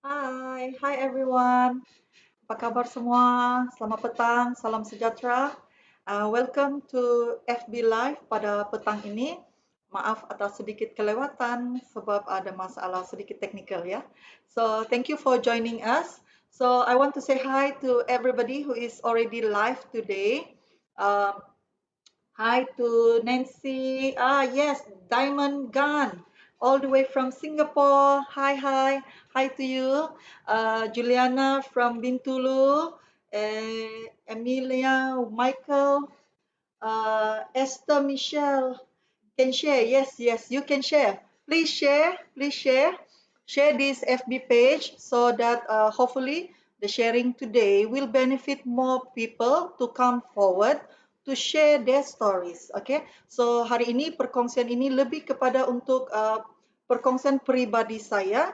Hi everyone. Apa kabar semua? Selamat petang, salam sejahtera. Welcome to FB Live pada petang ini. Maaf atas sedikit kelewatan sebab ada masalah sedikit teknikal ya. So thank you for joining us. So I want to say hi to everybody who is already live today. Uh, Hi to Nancy. Yes, Diamond Gun, all the way from Singapore. Hi. Hi to you. Juliana from Bintulu. Emilia, Michael, Esther, Michelle. Can share. Yes, you can share. Please share. Please share. Share this FB page so that hopefully the sharing today will benefit more people to come forward to share their stories. Okay. So hari ini perkongsian ini lebih kepada untuk perkongsian peribadi saya.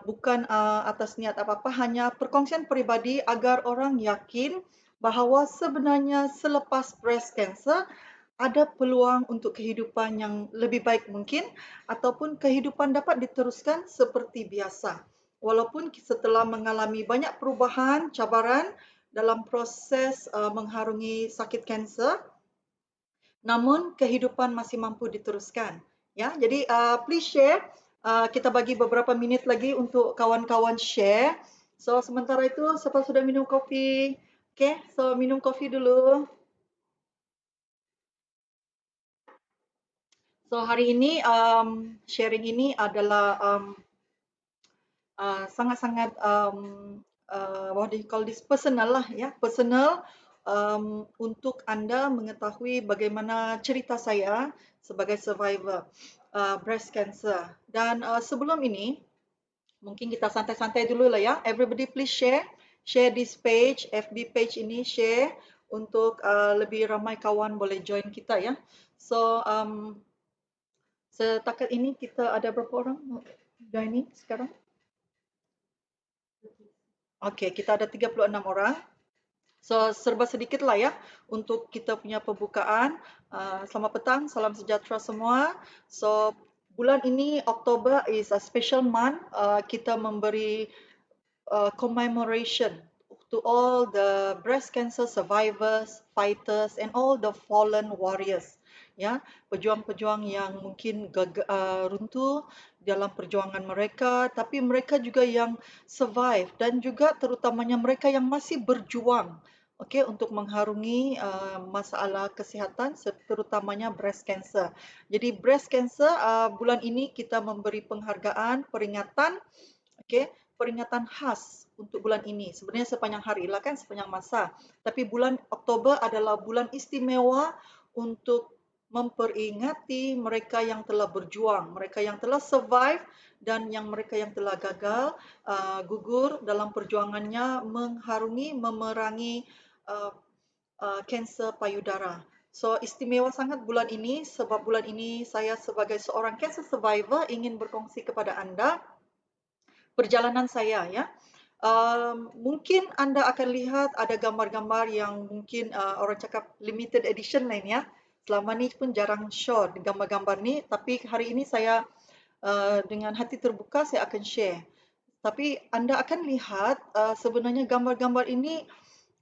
Bukan atas niat apa-apa, hanya perkongsian peribadi agar orang yakin bahawa sebenarnya selepas breast cancer ada peluang untuk kehidupan yang lebih baik mungkin ataupun kehidupan dapat diteruskan seperti biasa. Walaupun setelah mengalami banyak perubahan, cabaran dalam proses mengharungi sakit kanser, namun kehidupan masih mampu diteruskan. Ya, jadi please share. Kita bagi beberapa minit lagi untuk kawan-kawan share. So sementara itu, siapa sudah minum kopi? Okay, so minum kopi dulu. So hari ini sharing ini adalah sangat-sangat what do you call this, personal lah ya, personal, untuk anda mengetahui bagaimana cerita saya sebagai survivor breast cancer. Dan sebelum ini mungkin kita santai-santai dulu lah ya. Everybody please share this page, FB page ini share untuk lebih ramai kawan boleh join kita ya. So setakat ini kita ada berapa orang joining sekarang? Okey, kita ada 36 orang. So, serba sedikit lah ya untuk kita punya pembukaan. Selamat petang, salam sejahtera semua. So, bulan ini Oktober is a special month. Kita memberi commemoration to all the breast cancer survivors, fighters and all the fallen warriors. Ya, pejuang-pejuang yang mungkin runtuh dalam perjuangan mereka, tapi mereka juga yang survive dan juga terutamanya mereka yang masih berjuang, okey, untuk mengharungi masalah kesihatan terutamanya breast cancer. Jadi breast cancer bulan ini kita memberi penghargaan, peringatan, okey, peringatan khas untuk bulan ini. Sebenarnya sepanjang hari lah kan, sepanjang masa. Tapi bulan Oktober adalah bulan istimewa untuk memperingati mereka yang telah berjuang, mereka yang telah survive dan yang mereka yang telah gagal gugur dalam perjuangannya mengharungi, memerangi kanser payudara. So istimewa sangat bulan ini sebab bulan ini saya sebagai seorang cancer survivor ingin berkongsi kepada anda perjalanan saya ya. Mungkin anda akan lihat ada gambar-gambar yang mungkin orang cakap limited edition lain ya. Selama ni pun jarang show gambar-gambar ni, tapi hari ini saya dengan hati terbuka saya akan share. Tapi anda akan lihat sebenarnya gambar-gambar ini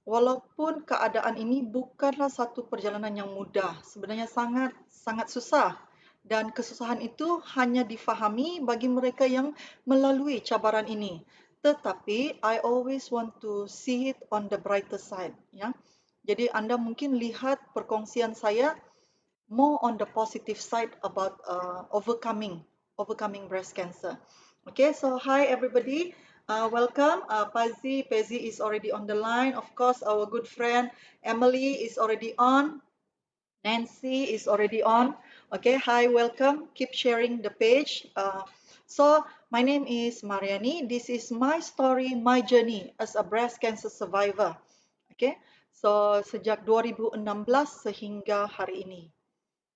walaupun keadaan ini bukanlah satu perjalanan yang mudah, sebenarnya sangat sangat susah dan kesusahan itu hanya difahami bagi mereka yang melalui cabaran ini. Tetapi I always want to see it on the brighter side, ya. Jadi anda mungkin lihat perkongsian saya more on the positive side about overcoming breast cancer. Okay, so hi everybody. Welcome. Pezzi is already on the line. Of course, our good friend Emily is already on. Nancy is already on. Okay, hi, welcome. Keep sharing the page. So, my name is Mariani. This is my story, my journey as a breast cancer survivor. Okay, so sejak 2016 sehingga hari ini.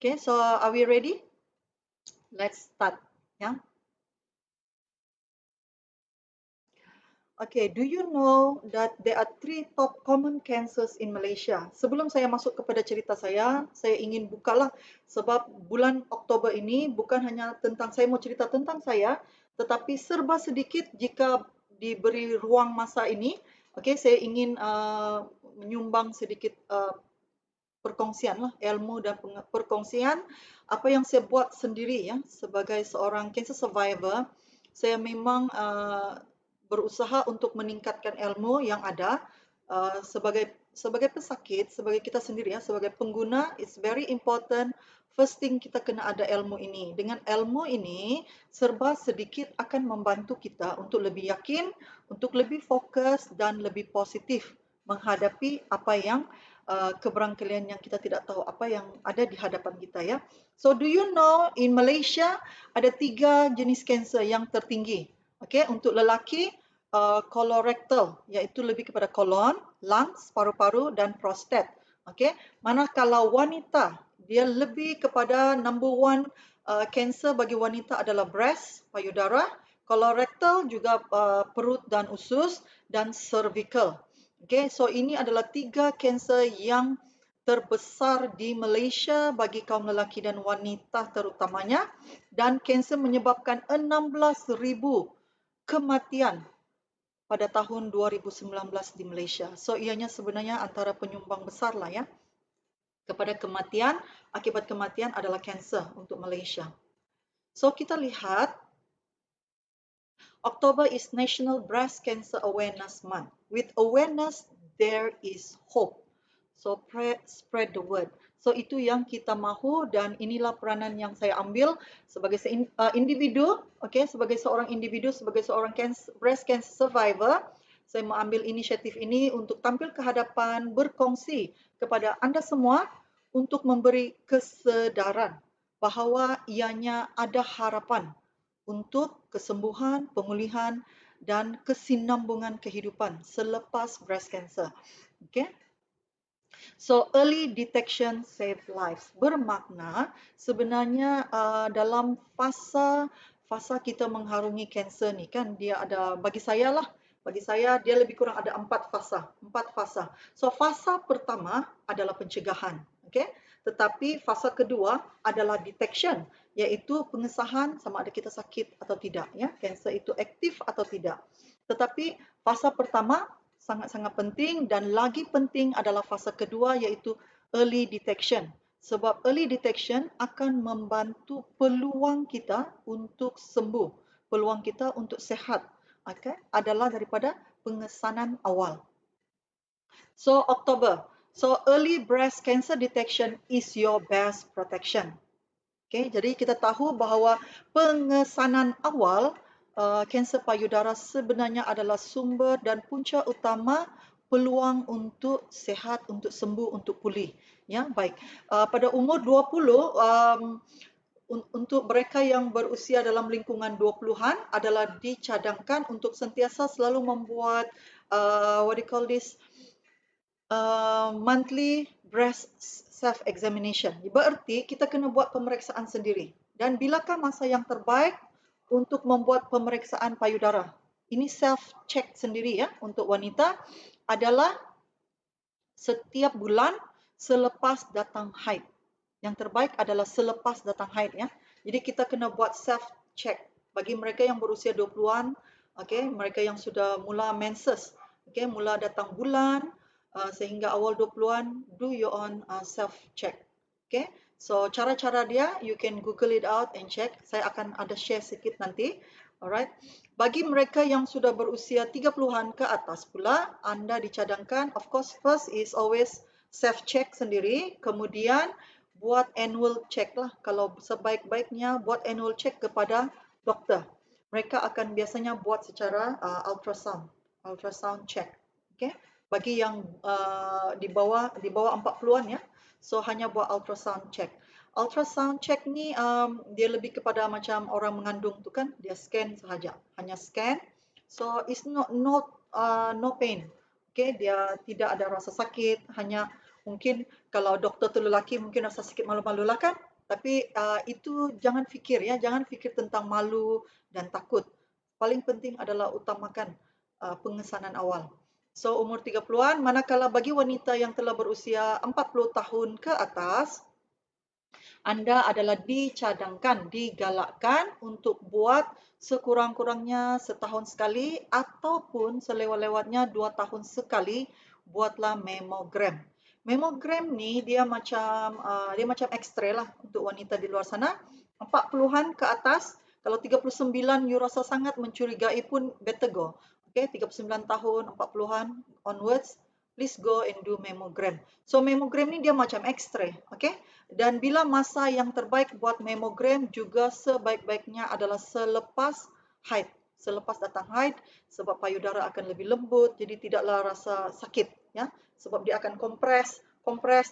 Okay, so are we ready? Let's start. Yeah. Okay, do you know that there are 3 top common cancers in Malaysia? Sebelum saya masuk kepada cerita saya ingin bukalah sebab bulan Oktober ini bukan hanya tentang saya mau cerita tentang saya, tetapi serba sedikit jika diberi ruang masa ini, okey, saya ingin menyumbang sedikit perkongsian lah, ilmu dan perkongsian apa yang saya buat sendiri ya sebagai seorang cancer survivor. Saya memang berusaha untuk meningkatkan ilmu yang ada sebagai pesakit, sebagai kita sendiri ya, sebagai pengguna, it's very important. First thing kita kena ada ilmu ini. Dengan ilmu ini, serba sedikit akan membantu kita untuk lebih yakin, untuk lebih fokus dan lebih positif menghadapi apa yang keberangkalian yang kita tidak tahu apa yang ada di hadapan kita ya. So do you know in Malaysia ada 3 jenis kanser yang tertinggi. Okay, untuk lelaki colorectal iaitu lebih kepada kolon, lungs, paru-paru dan prostat. Okay, manakala wanita dia lebih kepada number one kanser bagi wanita adalah breast, payudara, colorectal juga perut dan usus dan cervical. Okay, so ini adalah 3 kanser yang terbesar di Malaysia bagi kaum lelaki dan wanita terutamanya, dan kanser menyebabkan 16,000 kematian pada tahun 2019 di Malaysia. So ianya sebenarnya antara penyumbang besar lah ya kepada kematian, akibat kematian adalah kanser untuk Malaysia. So kita lihat October is National Breast Cancer Awareness Month. With awareness, there is hope. So spread the word. So itu yang kita mahu dan inilah peranan yang saya ambil sebagai individu, okay, sebagai seorang individu, sebagai seorang breast cancer survivor. Saya mengambil inisiatif ini untuk tampil ke hadapan, berkongsi kepada anda semua untuk memberi kesedaran bahawa ianya ada harapan untuk kesembuhan, pemulihan dan kesinambungan kehidupan selepas breast cancer. Okay? So early detection save lives. Bermakna sebenarnya dalam fasa kita mengharungi kanser ni kan dia ada bagi saya dia lebih kurang ada 4 fasa. So fasa pertama adalah pencegahan, okey. Tetapi fasa kedua adalah detection, iaitu pengesahan sama ada kita sakit atau tidak ya, kanser itu aktif atau tidak. Tetapi fasa pertama sangat-sangat penting dan lagi penting adalah fasa kedua iaitu early detection. Sebab early detection akan membantu peluang kita untuk sembuh, peluang kita untuk sihat, okay, adalah daripada pengesanan awal. So October, so early breast cancer detection is your best protection. Okay, jadi kita tahu bahawa pengesanan awal kanser payudara sebenarnya adalah sumber dan punca utama peluang untuk sihat, untuk sembuh, untuk pulih. Ya, baik. Pada umur 20, untuk mereka yang berusia dalam lingkungan 20-an adalah dicadangkan untuk sentiasa selalu membuat what do you call this? Monthly breast self-examination. Berarti kita kena buat pemeriksaan sendiri. Dan bilakah masa yang terbaik untuk membuat pemeriksaan payudara? Ini self-check sendiri ya untuk wanita adalah setiap bulan selepas datang haid. Yang terbaik adalah selepas datang haid ya. Jadi kita kena buat self-check. Bagi mereka yang berusia 20-an, okay, mereka yang sudah mula menses, okay, mula datang bulan, sehingga awal 20-an, do your own self-check. Okay, so cara-cara dia, you can Google it out and check. Saya akan ada share sedikit nanti. Alright. Bagi mereka yang sudah berusia 30-an ke atas pula, anda dicadangkan, of course, first is always self-check sendiri. Kemudian, buat annual check lah. Kalau sebaik-baiknya, buat annual check kepada doktor. Mereka akan biasanya buat secara ultrasound check. Okay. Bagi yang di bawah 40-an ya, so hanya buat ultrasound check. Ultrasound check ni dia lebih kepada macam orang mengandung tu kan, dia scan sahaja, hanya scan. So it's no pain. Okay, dia tidak ada rasa sakit, hanya mungkin kalau doktor tu lelaki mungkin rasa sikit malu-malu lah kan. Tapi itu jangan fikir ya, jangan fikir tentang malu dan takut. Paling penting adalah utamakan pengesanan awal. So umur 30-an, manakala bagi wanita yang telah berusia 40 tahun ke atas, Anda adalah dicadangkan, digalakkan untuk buat sekurang-kurangnya setahun sekali ataupun selewat-lewatnya 2 tahun sekali buatlah memogram. Memogram ni dia macam X-ray lah untuk wanita di luar sana. 40-an ke atas, kalau 39 you rasa sangat mencurigai pun better go. Okay, 39 tahun, 40-an onwards, please go and do mammogram. So mammogram ni dia macam X-ray, okay? Dan bila masa yang terbaik buat mammogram juga sebaik-baiknya adalah selepas haid. Selepas datang haid, sebab payudara akan lebih lembut, jadi tidaklah rasa sakit, ya. Sebab dia akan kompres,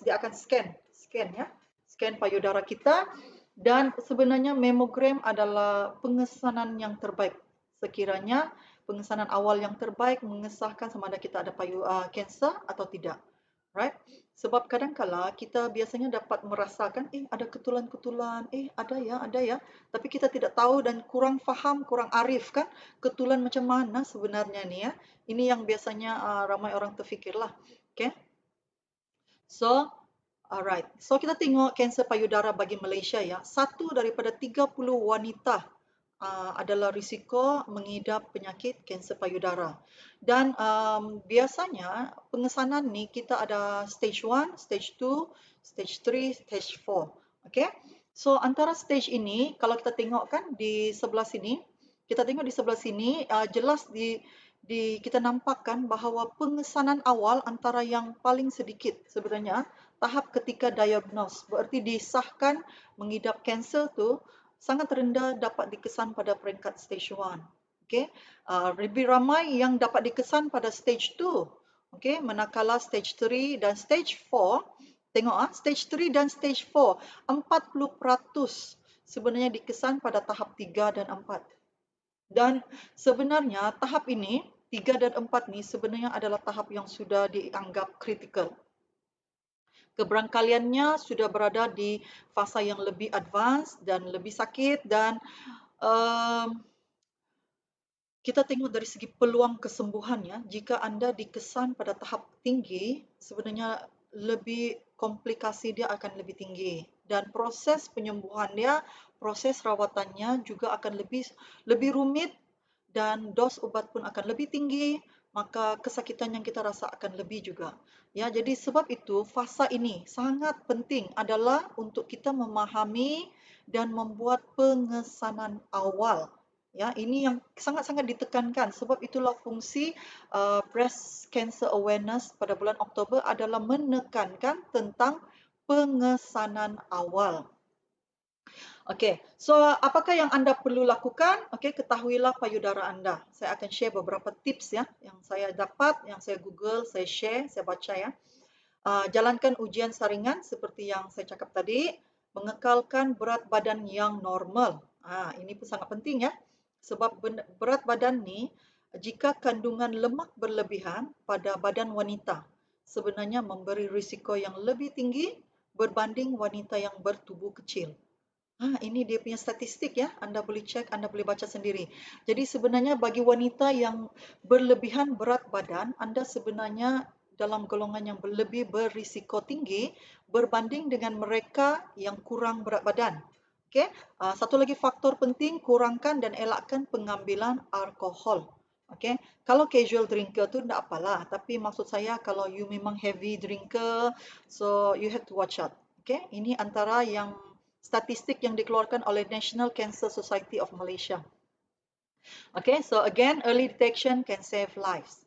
dia akan scan, ya. Scan payudara kita. Dan sebenarnya mammogram adalah pengesanan yang terbaik. Sekiranya pengesanan awal yang terbaik mengesahkan sama ada kita ada kanser atau tidak. Right? Sebab kadang-kala kita biasanya dapat merasakan, ada ketulan-ketulan, ada ya. Tapi kita tidak tahu dan kurang faham, kurang arif kan, ketulan macam mana sebenarnya ni ya. Ini yang biasanya ramai orang terfikirlah. Okay? So, alright. So kita tengok kanser payudara bagi Malaysia ya. 1 daripada 30 wanita adalah risiko mengidap penyakit kanser payudara. Dan biasanya pengesanan ni kita ada stage 1, stage 2, stage 3, stage 4. Okay? So antara stage ini, kalau kita tengok kan di sebelah sini, jelas kita nampakkan bahawa pengesanan awal antara yang paling sedikit sebenarnya tahap ketika diagnose, berarti disahkan mengidap kanser tu sangat rendah dapat dikesan pada peringkat stage 1. Okay? Lebih ramai yang dapat dikesan pada stage 2. Okay? Manakala stage 3 dan stage 4, tengok stage 3 dan stage 4, 40% sebenarnya dikesan pada tahap 3 dan 4. Dan sebenarnya tahap ini, 3 dan 4 ni sebenarnya adalah tahap yang sudah dianggap kritikal. Keberangkaliannya sudah berada di fasa yang lebih advance dan lebih sakit dan kita tengok dari segi peluang kesembuhannya, jika anda dikesan pada tahap tinggi, sebenarnya lebih komplikasi dia akan lebih tinggi dan proses penyembuhannya, proses rawatannya juga akan lebih rumit dan dos ubat pun akan lebih tinggi, maka kesakitan yang kita rasa akan lebih juga. Ya, jadi sebab itu fasa ini sangat penting adalah untuk kita memahami dan membuat pengesanan awal. Ya, ini yang sangat-sangat ditekankan sebab itulah fungsi breast cancer awareness pada bulan Oktober adalah menekankan tentang pengesanan awal. Okey, so apakah yang anda perlu lakukan? Okey, ketahuilah payudara anda. Saya akan share beberapa tips ya yang saya dapat, yang saya Google, saya share, saya baca ya. Jalankan ujian saringan seperti yang saya cakap tadi, mengekalkan berat badan yang normal. Ini pun sangat penting ya. Sebab berat badan ni jika kandungan lemak berlebihan pada badan wanita sebenarnya memberi risiko yang lebih tinggi berbanding wanita yang bertubuh kecil. Ini dia punya statistik ya. Anda boleh cek, anda boleh baca sendiri. Jadi sebenarnya bagi wanita yang berlebihan berat badan, anda sebenarnya dalam golongan yang lebih berisiko tinggi berbanding dengan mereka yang kurang berat badan. Okey. Satu lagi faktor penting, kurangkan dan elakkan pengambilan alkohol. Okey. Kalau casual drinker tu tak apalah, tapi maksud saya kalau you memang heavy drinker, so you have to watch out. Okey. Ini antara yang statistik yang dikeluarkan oleh National Cancer Society of Malaysia. Okay, so again, early detection can save lives.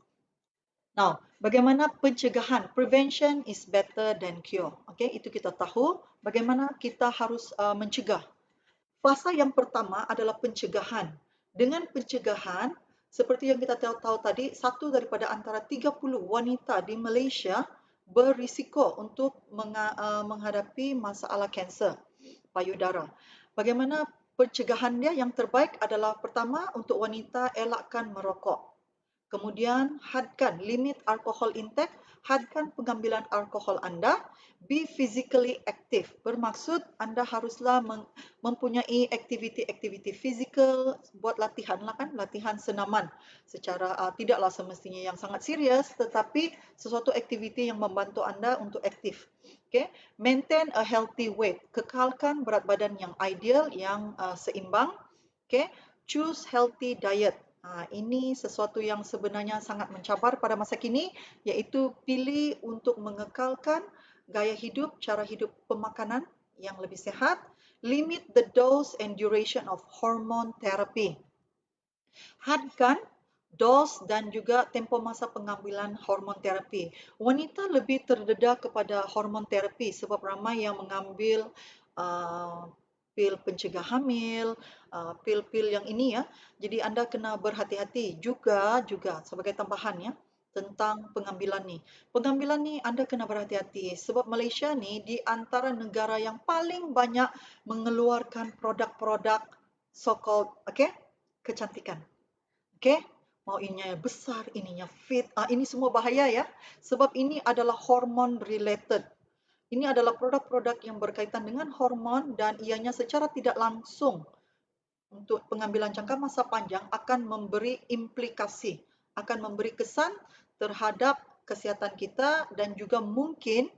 Now, bagaimana pencegahan? Prevention is better than cure. Okay, itu kita tahu. Bagaimana kita harus mencegah? Fasa yang pertama adalah pencegahan. Dengan pencegahan, seperti yang kita tahu tadi, 1 daripada antara 30 wanita di Malaysia berisiko untuk menghadapi masalah kanser payudara. Bagaimana pencegahan dia yang terbaik adalah pertama untuk wanita elakkan merokok. Kemudian hadkan limit alkohol intake, hadkan pengambilan alkohol anda. Be physically active, bermaksud anda haruslah mempunyai aktiviti-aktiviti fizikal, buat latihan lah kan, latihan senaman secara tidaklah semestinya yang sangat serius, tetapi sesuatu aktiviti yang membantu anda untuk aktif. Okay. Maintain a healthy weight, kekalkan berat badan yang ideal, yang seimbang. Okay. Choose healthy diet. Ini sesuatu yang sebenarnya sangat mencabar pada masa kini, iaitu pilih untuk mengekalkan gaya hidup, cara hidup pemakanan yang lebih sehat. Limit the dose and duration of hormone therapy. Hadkan dos dan juga tempoh masa pengambilan hormon terapi. Wanita lebih terdedah kepada hormon terapi sebab ramai yang mengambil pil pencegah hamil, pil-pil yang ini ya. Jadi anda kena berhati-hati juga sebagai tambahan ya tentang pengambilan ni. Pengambilan ni anda kena berhati-hati sebab Malaysia ni di antara negara yang paling banyak mengeluarkan produk-produk so-called kecantikan. Okay, mau ininya besar, ininya fit, ini semua bahaya ya, sebab ini adalah hormon related. Ini adalah produk-produk yang berkaitan dengan hormon dan ianya secara tidak langsung untuk pengambilan jangka masa panjang akan memberi implikasi, akan memberi kesan terhadap kesihatan kita dan juga mungkin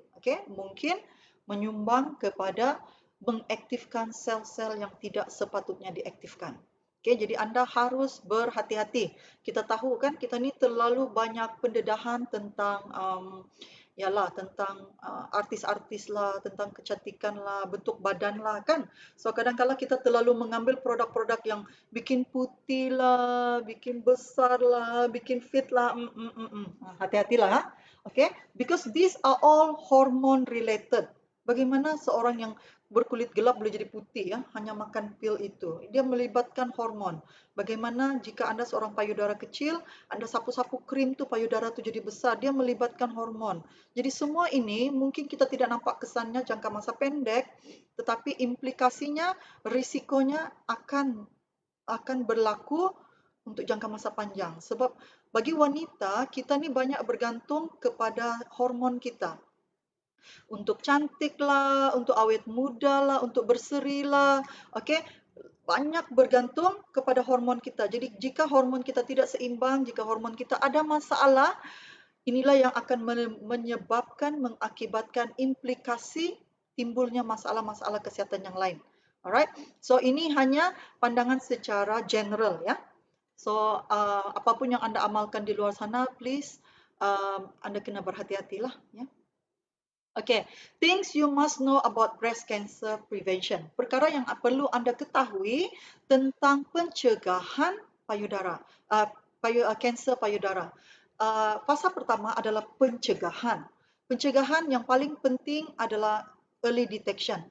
menyumbang kepada mengaktifkan sel-sel yang tidak sepatutnya diaktifkan. Jadi anda harus berhati-hati. Kita tahu kan kita ni terlalu banyak pendedahan tentang tentang artis-artis lah, tentang kecantikan lah, bentuk badan lah kan. So kadang-kadang kita terlalu mengambil produk-produk yang bikin putih lah, bikin besar lah, bikin fit lah. Hati-hatilah ha. Okay, because these are all hormone related. Bagaimana seorang yang berkulit gelap boleh jadi putih ya, hanya makan pil itu. Dia melibatkan hormon. Bagaimana jika anda seorang payudara kecil, anda sapu-sapu krim tu payudara tu jadi besar, dia melibatkan hormon. Jadi semua ini mungkin kita tidak nampak kesannya jangka masa pendek, tetapi implikasinya, risikonya akan berlaku untuk jangka masa panjang. Sebab bagi wanita, kita ni banyak bergantung kepada hormon kita. Untuk cantik lah, untuk awet muda lah, untuk berseri lah. Okay? Banyak bergantung kepada hormon kita. Jadi jika hormon kita tidak seimbang, jika hormon kita ada masalah, inilah yang akan menyebabkan, mengakibatkan implikasi timbulnya masalah-masalah kesihatan yang lain. Alright, so ini hanya pandangan secara general ya. So apapun yang anda amalkan di luar sana, please anda kena berhati-hatilah ya. Okay, things you must know about breast cancer prevention. Perkara yang perlu anda ketahui tentang pencegahan payudara, kanser payudara. Fasa pertama adalah pencegahan. Pencegahan yang paling penting adalah early detection.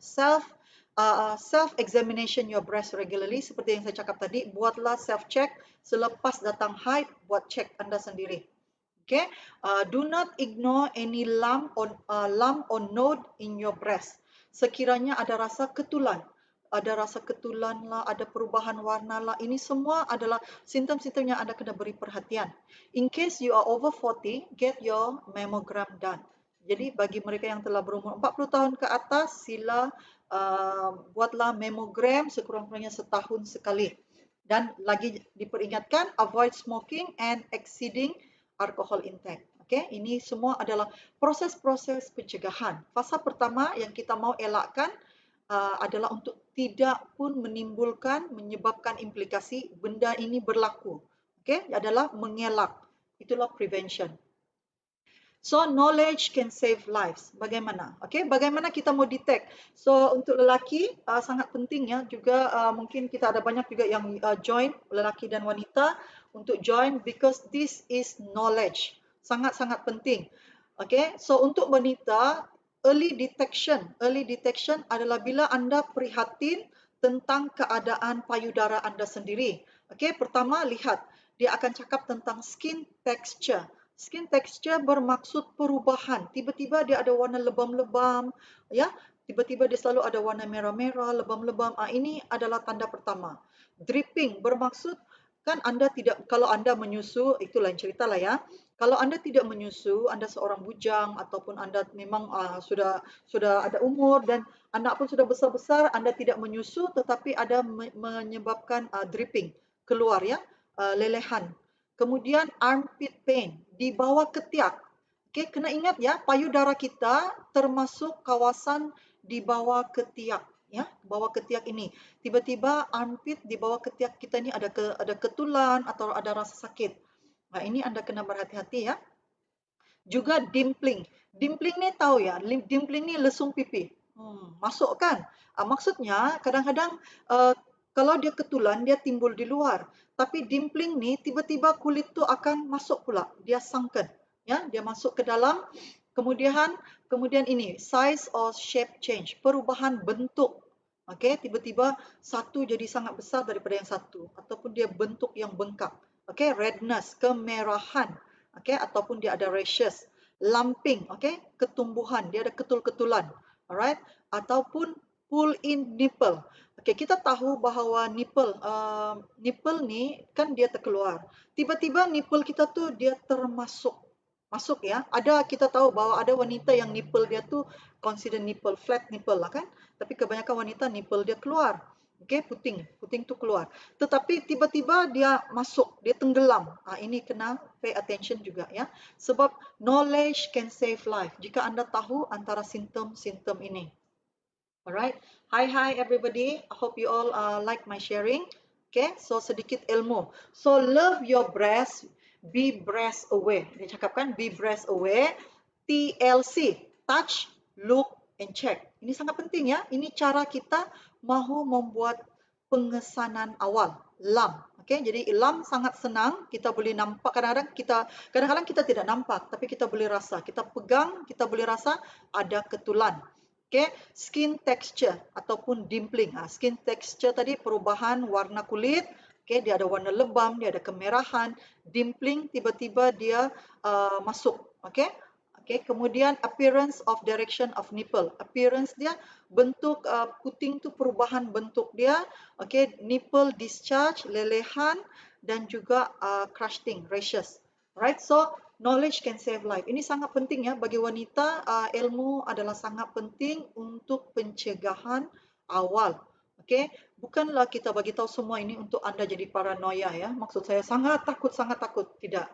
Self-examination your breast regularly. Seperti yang saya cakap tadi, buatlah self-check selepas datang haid, buat cek anda sendiri. Okay, do not ignore any lump or node in your breast. Sekiranya ada rasa ketulan lah, ada perubahan warna lah, ini semua adalah simptom-simptom yang anda kena beri perhatian. In case you are over 40, get your mammogram done. Jadi bagi mereka yang telah berumur 40 tahun ke atas, sila buatlah mammogram sekurang-kurangnya setahun sekali. Dan lagi diperingatkan, avoid smoking and exceeding alcohol intake. Okay, ini semua adalah proses-proses pencegahan. Fasa pertama yang kita mau elakkan adalah untuk tidak pun menyebabkan implikasi benda ini berlaku. Okay, adalah mengelak. Itulah prevention. So knowledge can save lives. Bagaimana? Okay, bagaimana kita mau detect? So untuk lelaki sangat penting ya juga mungkin kita ada banyak juga yang join lelaki dan wanita untuk join because this is knowledge. Sangat-sangat penting. Okay, so untuk wanita early detection adalah bila anda prihatin tentang keadaan payudara anda sendiri. Okay, pertama lihat dia akan cakap tentang skin texture. Skin texture bermaksud perubahan. Tiba-tiba dia ada warna lebam-lebam, ya. Tiba-tiba dia selalu ada warna merah-merah, lebam-lebam. Ini adalah tanda pertama. Dripping bermaksud kan Anda tidak, kalau Anda menyusu, itu lain cerita lah ya. Kalau Anda tidak menyusu, Anda seorang bujang ataupun Anda memang sudah ada umur dan anak pun sudah besar-besar, Anda tidak menyusu tetapi ada menyebabkan dripping, keluar ya, lelehan. Kemudian armpit pain, di bawah ketiak. Okey, kena ingat ya, payudara kita termasuk kawasan di bawah ketiak ya, bawah ketiak ini. Tiba-tiba armpit di bawah ketiak kita ni ada ketulan atau ada rasa sakit. Nah, ini Anda kena berhati-hati ya. Juga dimpling. Dimpling ni tahu ya, dimpling ni lesung pipi. Masuk kan? Maksudnya kadang-kadang kalau dia ketulan dia timbul di luar. Tapi dimpling ni tiba-tiba kulit tu akan masuk pula. Dia sunken. Ya, dia masuk ke dalam. Kemudian ini size or shape change, perubahan bentuk. Okey, tiba-tiba satu jadi sangat besar daripada yang satu ataupun dia bentuk yang bengkak. Okey, redness, kemerahan. Okey, ataupun dia ada rashes, lumping, okey, ketumbuhan, dia ada ketul-ketulan. Alright, ataupun pull in nipple. Okey, kita tahu bahawa nipple ni kan dia terkeluar. Tiba-tiba nipple kita tu dia masuk ya. Kita tahu bahawa ada wanita yang nipple dia tu consider nipple, flat nipple lah kan. Tapi kebanyakan wanita nipple dia keluar. Okey, puting tu keluar. Tetapi tiba-tiba dia masuk, dia tenggelam. Ini kena pay attention juga ya. Sebab knowledge can save life. Jika Anda tahu antara simptom-simptom ini. Alright. Hi everybody. I hope you all like my sharing. Okay, so sedikit ilmu. So love your breast, be breast aware. Dia cakapkan be breast aware. TLC, touch, look and check. Ini sangat penting ya. Ini cara kita mahu membuat pengesanan awal, LAM. Okay, jadi LAM sangat senang. Kita boleh nampak, kadang-kadang kita tidak nampak, tapi kita boleh rasa. Kita pegang, kita boleh rasa ada ketulan. Okay, skin texture ataupun dimpling. Skin texture tadi perubahan warna kulit. Okay, dia ada warna lebam, dia ada kemerahan. Dimpling tiba-tiba dia masuk. Okay. Okay, kemudian appearance of direction of nipple. Appearance dia, bentuk puting tu perubahan bentuk dia. Okay, nipple discharge, lelehan dan juga crusting, rashes. Right, so knowledge can save life. Ini sangat penting ya bagi wanita. Ilmu adalah sangat penting untuk pencegahan awal. Okay, bukanlah kita bagi tahu semua ini untuk anda jadi paranoia ya. Maksud saya sangat takut, tidak.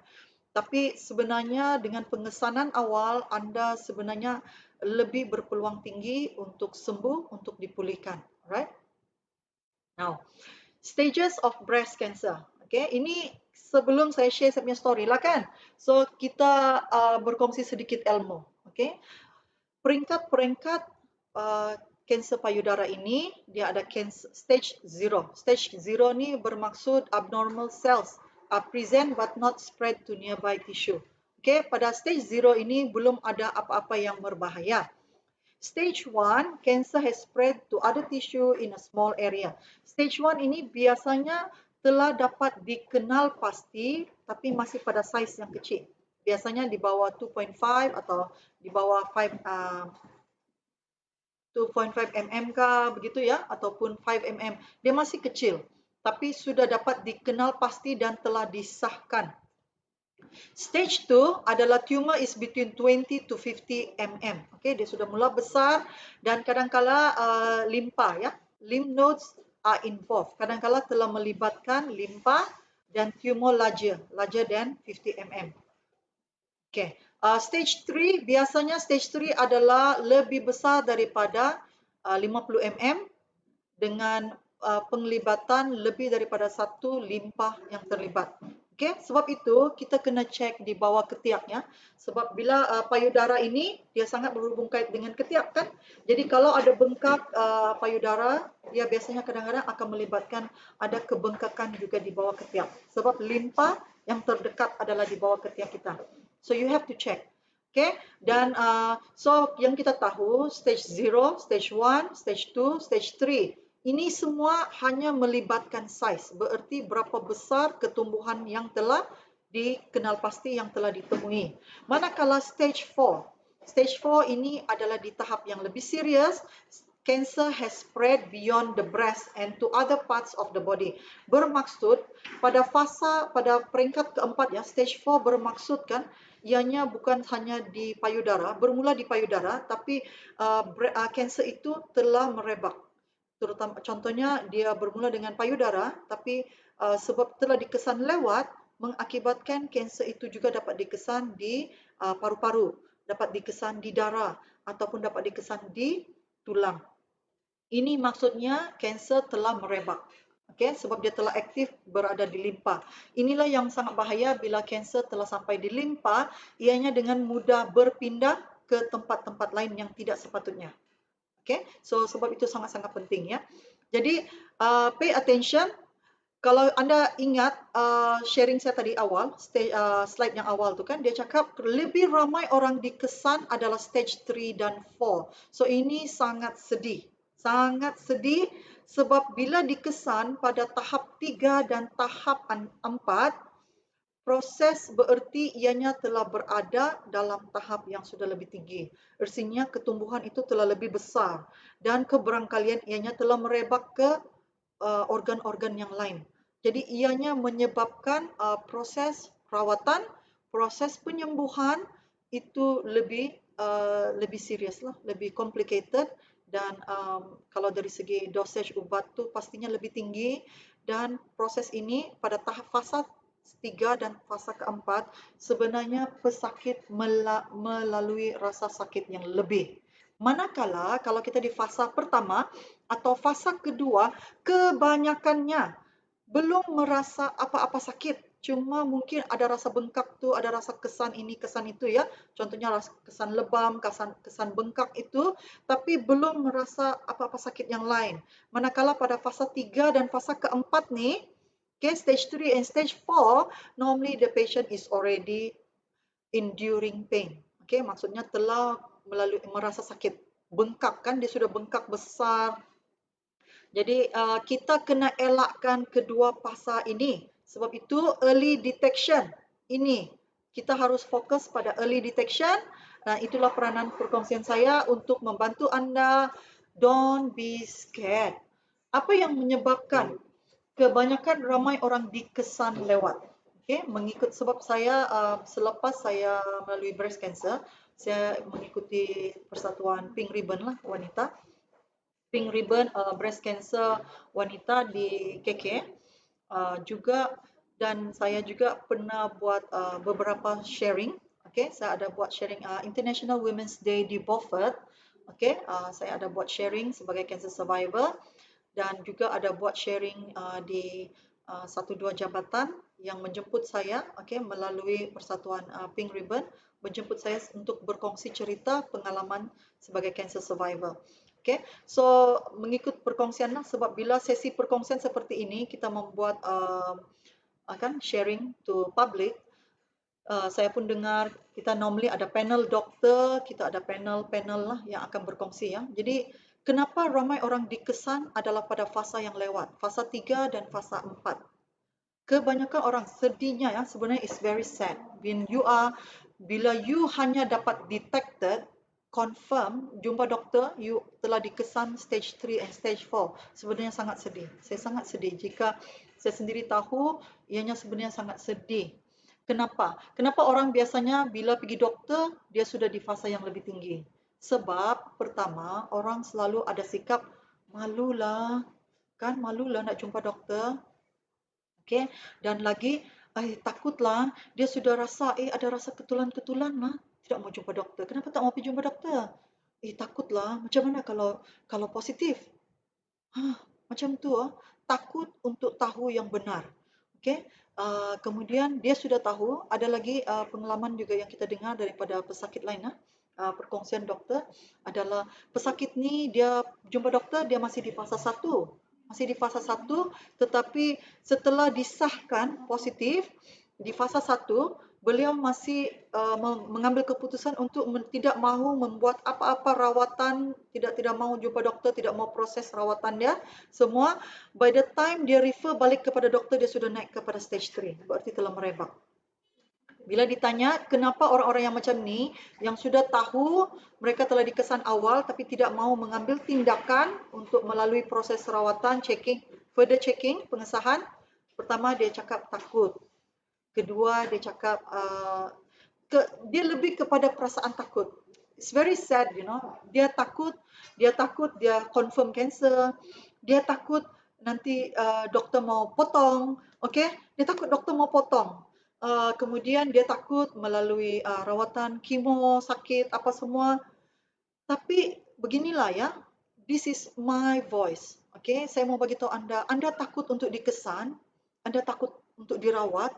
Tapi sebenarnya dengan pengesanan awal, anda sebenarnya lebih berpeluang tinggi untuk sembuh, untuk dipulihkan. Right? Now, stages of breast cancer. Okay, ini sebelum saya share saya punya story lah kan. So, kita berkongsi sedikit ilmu. Okay, peringkat-peringkat kanser payudara ini, dia ada stage 0. Stage 0 ni bermaksud abnormal cells are present but not spread to nearby tissue. Okay, pada stage 0 ini belum ada apa-apa yang berbahaya. Stage 1, cancer has spread to other tissue in a small area. Stage 1 ini biasanya telah dapat dikenal pasti tapi masih pada saiz yang kecil. Biasanya di bawah 2.5 atau di bawah 2.5 mm kah begitu ya, ataupun 5 mm. Dia masih kecil tapi sudah dapat dikenal pasti dan telah disahkan. Stage 2 adalah tumor is between 20 to 50 mm. Okay, dia sudah mula besar dan kadang-kala limpa ya, lymph nodes are involved. Kadang-kala telah melibatkan limpa dan tumor larger than 50 mm. Okay. Stage 3, biasanya stage 3 adalah lebih besar daripada 50 mm dengan penglibatan lebih daripada satu limpa yang terlibat. Okay, sebab itu kita kena cek di bawah ketiak ya. Sebab bila payudara ini dia sangat berhubung kait dengan ketiak kan. Jadi kalau ada bengkak payudara, dia biasanya kadang-kadang akan melibatkan ada kebengkakan juga di bawah ketiak. Sebab limpa yang terdekat adalah di bawah ketiak kita. So you have to check. Okay, dan so yang kita tahu stage 0, stage 1, stage 2, stage 3. Ini semua hanya melibatkan saiz, bererti berapa besar ketumbuhan yang telah dikenal pasti yang telah ditemui. Manakala stage 4. Stage 4 ini adalah di tahap yang lebih serius. cancer has spread beyond the breast and to other parts of the body. Bermaksud pada peringkat keempat ya, stage 4 bermaksud kan ianya bukan hanya di payudara, bermula di payudara, tapi kanser itu telah merebak. Terutama contohnya dia bermula dengan payudara, tapi sebab telah dikesan lewat, mengakibatkan kanser itu juga dapat dikesan di paru-paru, dapat dikesan di darah, ataupun dapat dikesan di tulang. Ini maksudnya kanser telah merebak. Okay, sebab dia telah aktif berada di limpa. Inilah yang sangat bahaya bila kanser telah sampai di limpa, ianya dengan mudah berpindah ke tempat-tempat lain yang tidak sepatutnya. Okay, so sebab itu sangat-sangat penting ya. Jadi pay attention. Kalau anda ingat sharing saya tadi awal, slide yang awal tu kan, dia cakap lebih ramai orang dikesan adalah stage 3 dan 4. So ini sangat sedih sebab bila dikesan pada tahap 3 dan tahap 4, proses bererti ianya telah berada dalam tahap yang sudah lebih tinggi. Artinya ketumbuhan itu telah lebih besar dan keberangkalian ianya telah merebak ke organ-organ yang lain. Jadi ianya menyebabkan proses perawatan, proses penyembuhan itu lebih serius lah, lebih complicated dan kalau dari segi dosage ubat tu pastinya lebih tinggi dan proses ini pada tahap fasa 3 dan fasa keempat sebenarnya pesakit melalui rasa sakit yang lebih. Manakala kalau kita di fasa pertama atau fasa kedua, kebanyakannya belum merasa apa-apa sakit. Cuma mungkin ada rasa bengkak tu, ada rasa kesan ini, kesan itu ya. Contohnya rasa kesan lebam, kesan bengkak itu, tapi belum merasa apa-apa sakit yang lain. Manakala pada fasa 3 dan fasa keempat ni, okay, stage 3 and stage 4, normally the patient is already enduring pain. Okay, maksudnya telah merasa sakit. Bengkak kan, dia sudah bengkak besar. Jadi kita kena elakkan kedua fasa ini. Sebab itu early detection ini kita harus fokus pada early detection. Nah, itulah peranan perkongsian saya untuk membantu anda. Don't be scared. Apa yang menyebabkan kebanyakan ramai orang dikesan lewat? Okay, mengikut sebab saya selepas saya melalui breast cancer, saya mengikuti persatuan Pink Ribbon lah wanita. Pink Ribbon breast cancer wanita di KK juga, dan saya juga pernah buat beberapa sharing. Okay, saya ada buat sharing International Women's Day di Beaufort. Okay, saya ada buat sharing sebagai cancer survivor dan juga ada buat sharing di satu dua jabatan yang menjemput saya, okay, melalui persatuan Pink Ribbon, menjemput saya untuk berkongsi cerita pengalaman sebagai cancer survivor. Okay, so mengikut perkongsian lah, sebab bila sesi perkongsian seperti ini kita membuat akan sharing to public, saya pun dengar kita normally ada panel doktor, kita ada panel lah yang akan berkongsi ya. Jadi kenapa ramai orang dikesan adalah pada fasa yang lewat, fasa 3 dan fasa 4. Kebanyakan orang sedihnya ya, sebenarnya is very sad. Bila you hanya dapat detected, confirm, jumpa doktor, you telah dikesan stage 3 and stage 4. Sebenarnya sangat sedih. Saya sangat sedih jika saya sendiri tahu ianya sebenarnya sangat sedih. Kenapa? Kenapa orang biasanya bila pergi doktor, dia sudah di fasa yang lebih tinggi? Sebab pertama, orang selalu ada sikap malulah. Kan malulah nak jumpa doktor. Okay? Dan lagi, takutlah, dia sudah rasa, ada rasa ketulan-ketulan lah. Tidak mau jumpa doktor. Kenapa tak mau pergi jumpa doktor? Takutlah, macam mana kalau positif? Macam tu, takut untuk tahu yang benar. Okay? Kemudian dia sudah tahu, ada lagi pengalaman juga yang kita dengar daripada pesakit lain. Perkongsian doktor adalah pesakit ni dia jumpa doktor, dia masih di fasa 1. Masih di fasa 1, tetapi setelah disahkan positif, di fasa 1, beliau masih mengambil keputusan untuk tidak mahu membuat apa-apa rawatan, tidak mahu jumpa doktor, tidak mahu proses rawatan dia. Semua, by the time dia refer balik kepada doktor, dia sudah naik kepada stage 3. Berarti telah merebak. Bila ditanya kenapa orang-orang yang macam ni, yang sudah tahu mereka telah dikesan awal tapi tidak mau mengambil tindakan untuk melalui proses rawatan, checking, further checking, pengesahan. Pertama, dia cakap takut. Kedua, dia cakap dia lebih kepada perasaan takut. It's very sad, you know. Dia takut dia confirm cancer. Dia takut nanti doktor mau potong, okay? Dia takut doktor mau potong. Kemudian dia takut melalui rawatan kemo, sakit, apa semua. Tapi beginilah ya, this is my voice. Okay, saya mau bagi tahu Anda takut untuk dikesan, Anda takut untuk dirawat,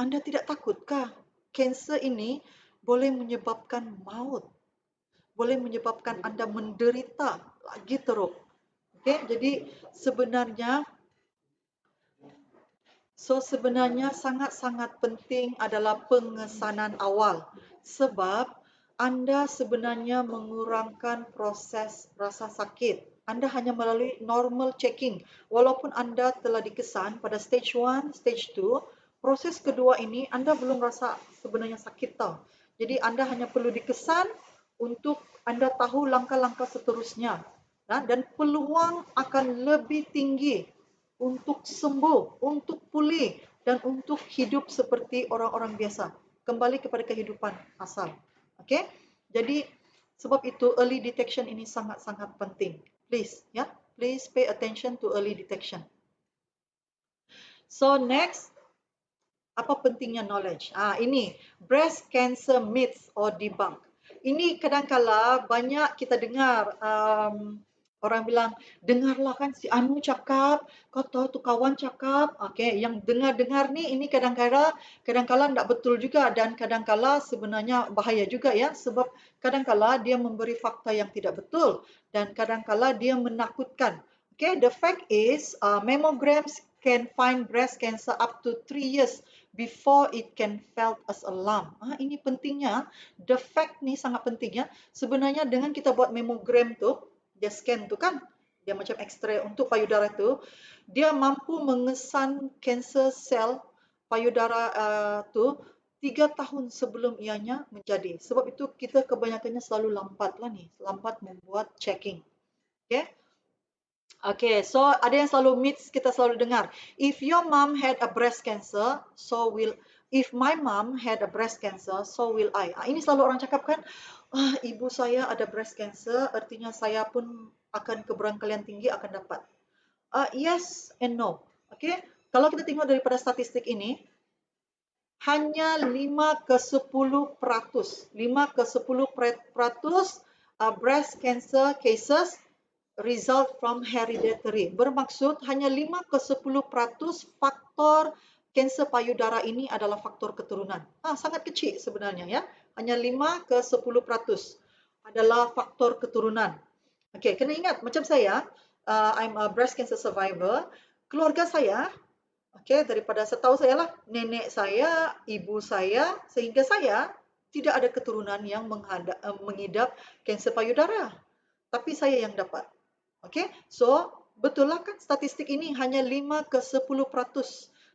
Anda tidak takutkah kanser ini boleh menyebabkan maut, boleh menyebabkan Anda menderita lagi teruk. Okay, jadi sebenarnya sangat-sangat penting adalah pengesanan awal sebab anda sebenarnya mengurangkan proses rasa sakit. Anda hanya melalui normal checking. Walaupun anda telah dikesan pada stage 1, stage 2, proses kedua ini anda belum rasa sebenarnya sakit tau. Jadi anda hanya perlu dikesan untuk anda tahu langkah-langkah seterusnya. Dan peluang akan lebih tinggi untuk sembuh, untuk pulih, dan untuk hidup seperti orang-orang biasa. Kembali kepada kehidupan asal. Okay? Jadi, sebab itu early detection ini sangat-sangat penting. Please, ya, please pay attention to early detection. So next, apa pentingnya knowledge? Ini breast cancer myths or debunk. Ini kadang-kala banyak kita dengar orang bilang, dengarlah kan si Anu cakap, kau tahu tu kawan cakap. Okay, yang dengar-dengar ni ini kadang-kala tak betul juga dan kadang-kala sebenarnya bahaya juga ya sebab kadang-kala dia memberi fakta yang tidak betul dan kadang-kala dia menakutkan. Okay, the fact is mammograms can find breast cancer up to 3 years before it can felt as alarm. Ini pentingnya. The fact ni sangat penting ya. Sebenarnya dengan kita buat mammogram tu, dia scan tu kan, dia macam X-ray untuk payudara tu, dia mampu mengesan kanser sel payudara tu 3 tahun sebelum ianya menjadi. Sebab itu kita kebanyakannya selalu lambat lah ni, lambat membuat checking. Okay? Okay, so ada yang selalu myths kita selalu dengar. If your mom had a breast cancer, if my mom had a breast cancer, so will I. Ini selalu orang cakap kan, ibu saya ada breast cancer, artinya saya pun akan keberangkalian tinggi akan dapat. Yes and no. Okay, kalau kita tengok daripada statistik ini, hanya 5 ke 10%, 5 ke 10% breast cancer cases result from hereditary. Bermaksud hanya 5 ke 10% faktor kanser payudara ini adalah faktor keturunan. Sangat kecil sebenarnya ya. Hanya 5 ke 10% adalah faktor keturunan. Okey, kena ingat macam saya, I'm a breast cancer survivor. Keluarga saya, okey, daripada setahu saya lah, nenek saya, ibu saya, sehingga saya tidak ada keturunan yang mengidap kanser payudara. Tapi saya yang dapat. Okay, so betul lah kan statistik ini hanya 5 ke 10%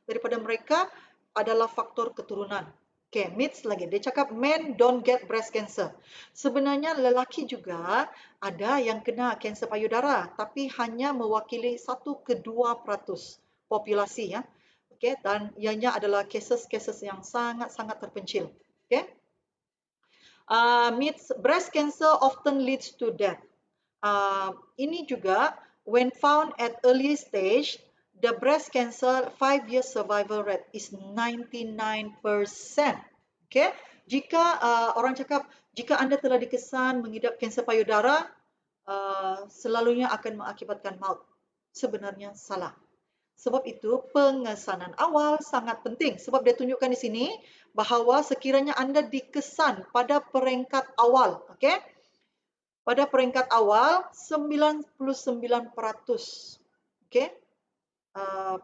daripada mereka adalah faktor keturunan. Okay, myths lagi. Dia cakap men don't get breast cancer. Sebenarnya lelaki juga ada yang kena kanser payudara tapi hanya mewakili 1 ke 2% populasi ya. Okay, dan ianya adalah cases-cases yang sangat-sangat terpencil. Okay. Myths, breast cancer often leads to death. Ini juga when found at early stage, the breast cancer 5-year survival rate is 99%. Okay? Jika orang cakap jika anda telah dikesan mengidap kanser payudara, selalunya akan mengakibatkan maut. Sebenarnya salah. Sebab itu pengesanan awal sangat penting. Sebab dia tunjukkan di sini bahawa sekiranya anda dikesan pada peringkat awal, okay? Pada peringkat awal 99%, okay,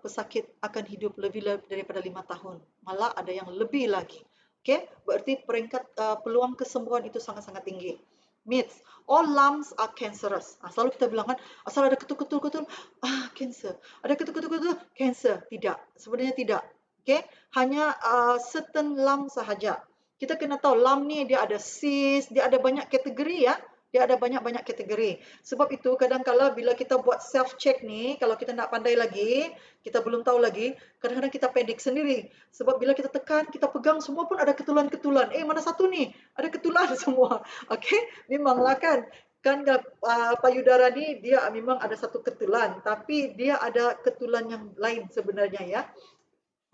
pesakit akan hidup lebih daripada 5 tahun. Malah ada yang lebih lagi. Okay, berarti peringkat peluang kesembuhan itu sangat-sangat tinggi. Myths, all lumps are cancerous. Selalu kita bilang kan, asal ada ketul-ketul, cancer. Ada ketul-ketul, cancer. Tidak, sebenarnya tidak. Okay, hanya certain lump sahaja. Kita kena tahu lump ni dia ada cyst, dia ada banyak kategori ya. Dia ada banyak-banyak kategori. Sebab itu kadang-kala bila kita buat self check ni, kalau kita nak pandai lagi, kita belum tahu lagi, kadang-kadang kita pendek sendiri. Sebab bila kita tekan, kita pegang semua pun ada ketulan-ketulan. Mana satu ni? Ada ketulan semua. Okey, memanglah kan. Kan payudara ni dia memang ada satu ketulan, tapi dia ada ketulan yang lain sebenarnya ya.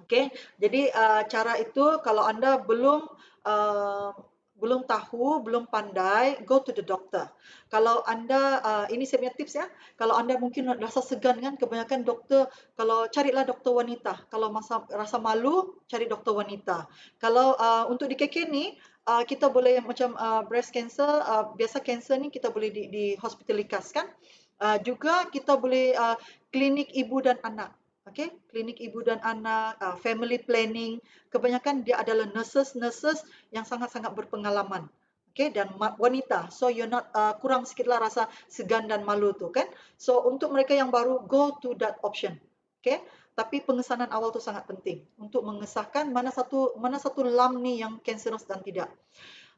Okey, jadi cara itu kalau anda belum tahu, belum pandai, go to the doctor. Kalau anda, ini saya punya tips ya, kalau anda mungkin rasa segan kan, kebanyakan doktor, kalau carilah doktor wanita. Kalau rasa malu, cari doktor wanita. Kalau untuk di KK ni, kita boleh macam breast cancer, biasa cancer ni kita boleh di hospitalikas kan. Juga kita boleh klinik ibu dan anak. Okay, klinik ibu dan anak, family planning, kebanyakan dia adalah nurses yang sangat-sangat berpengalaman. Okay, dan wanita. So you're not kurang sikitlah rasa segan dan malu tu kan. So untuk mereka yang baru, go to that option. Okay, tapi pengesanan awal tu sangat penting untuk mengesahkan mana satu lump ni yang cancerous dan tidak.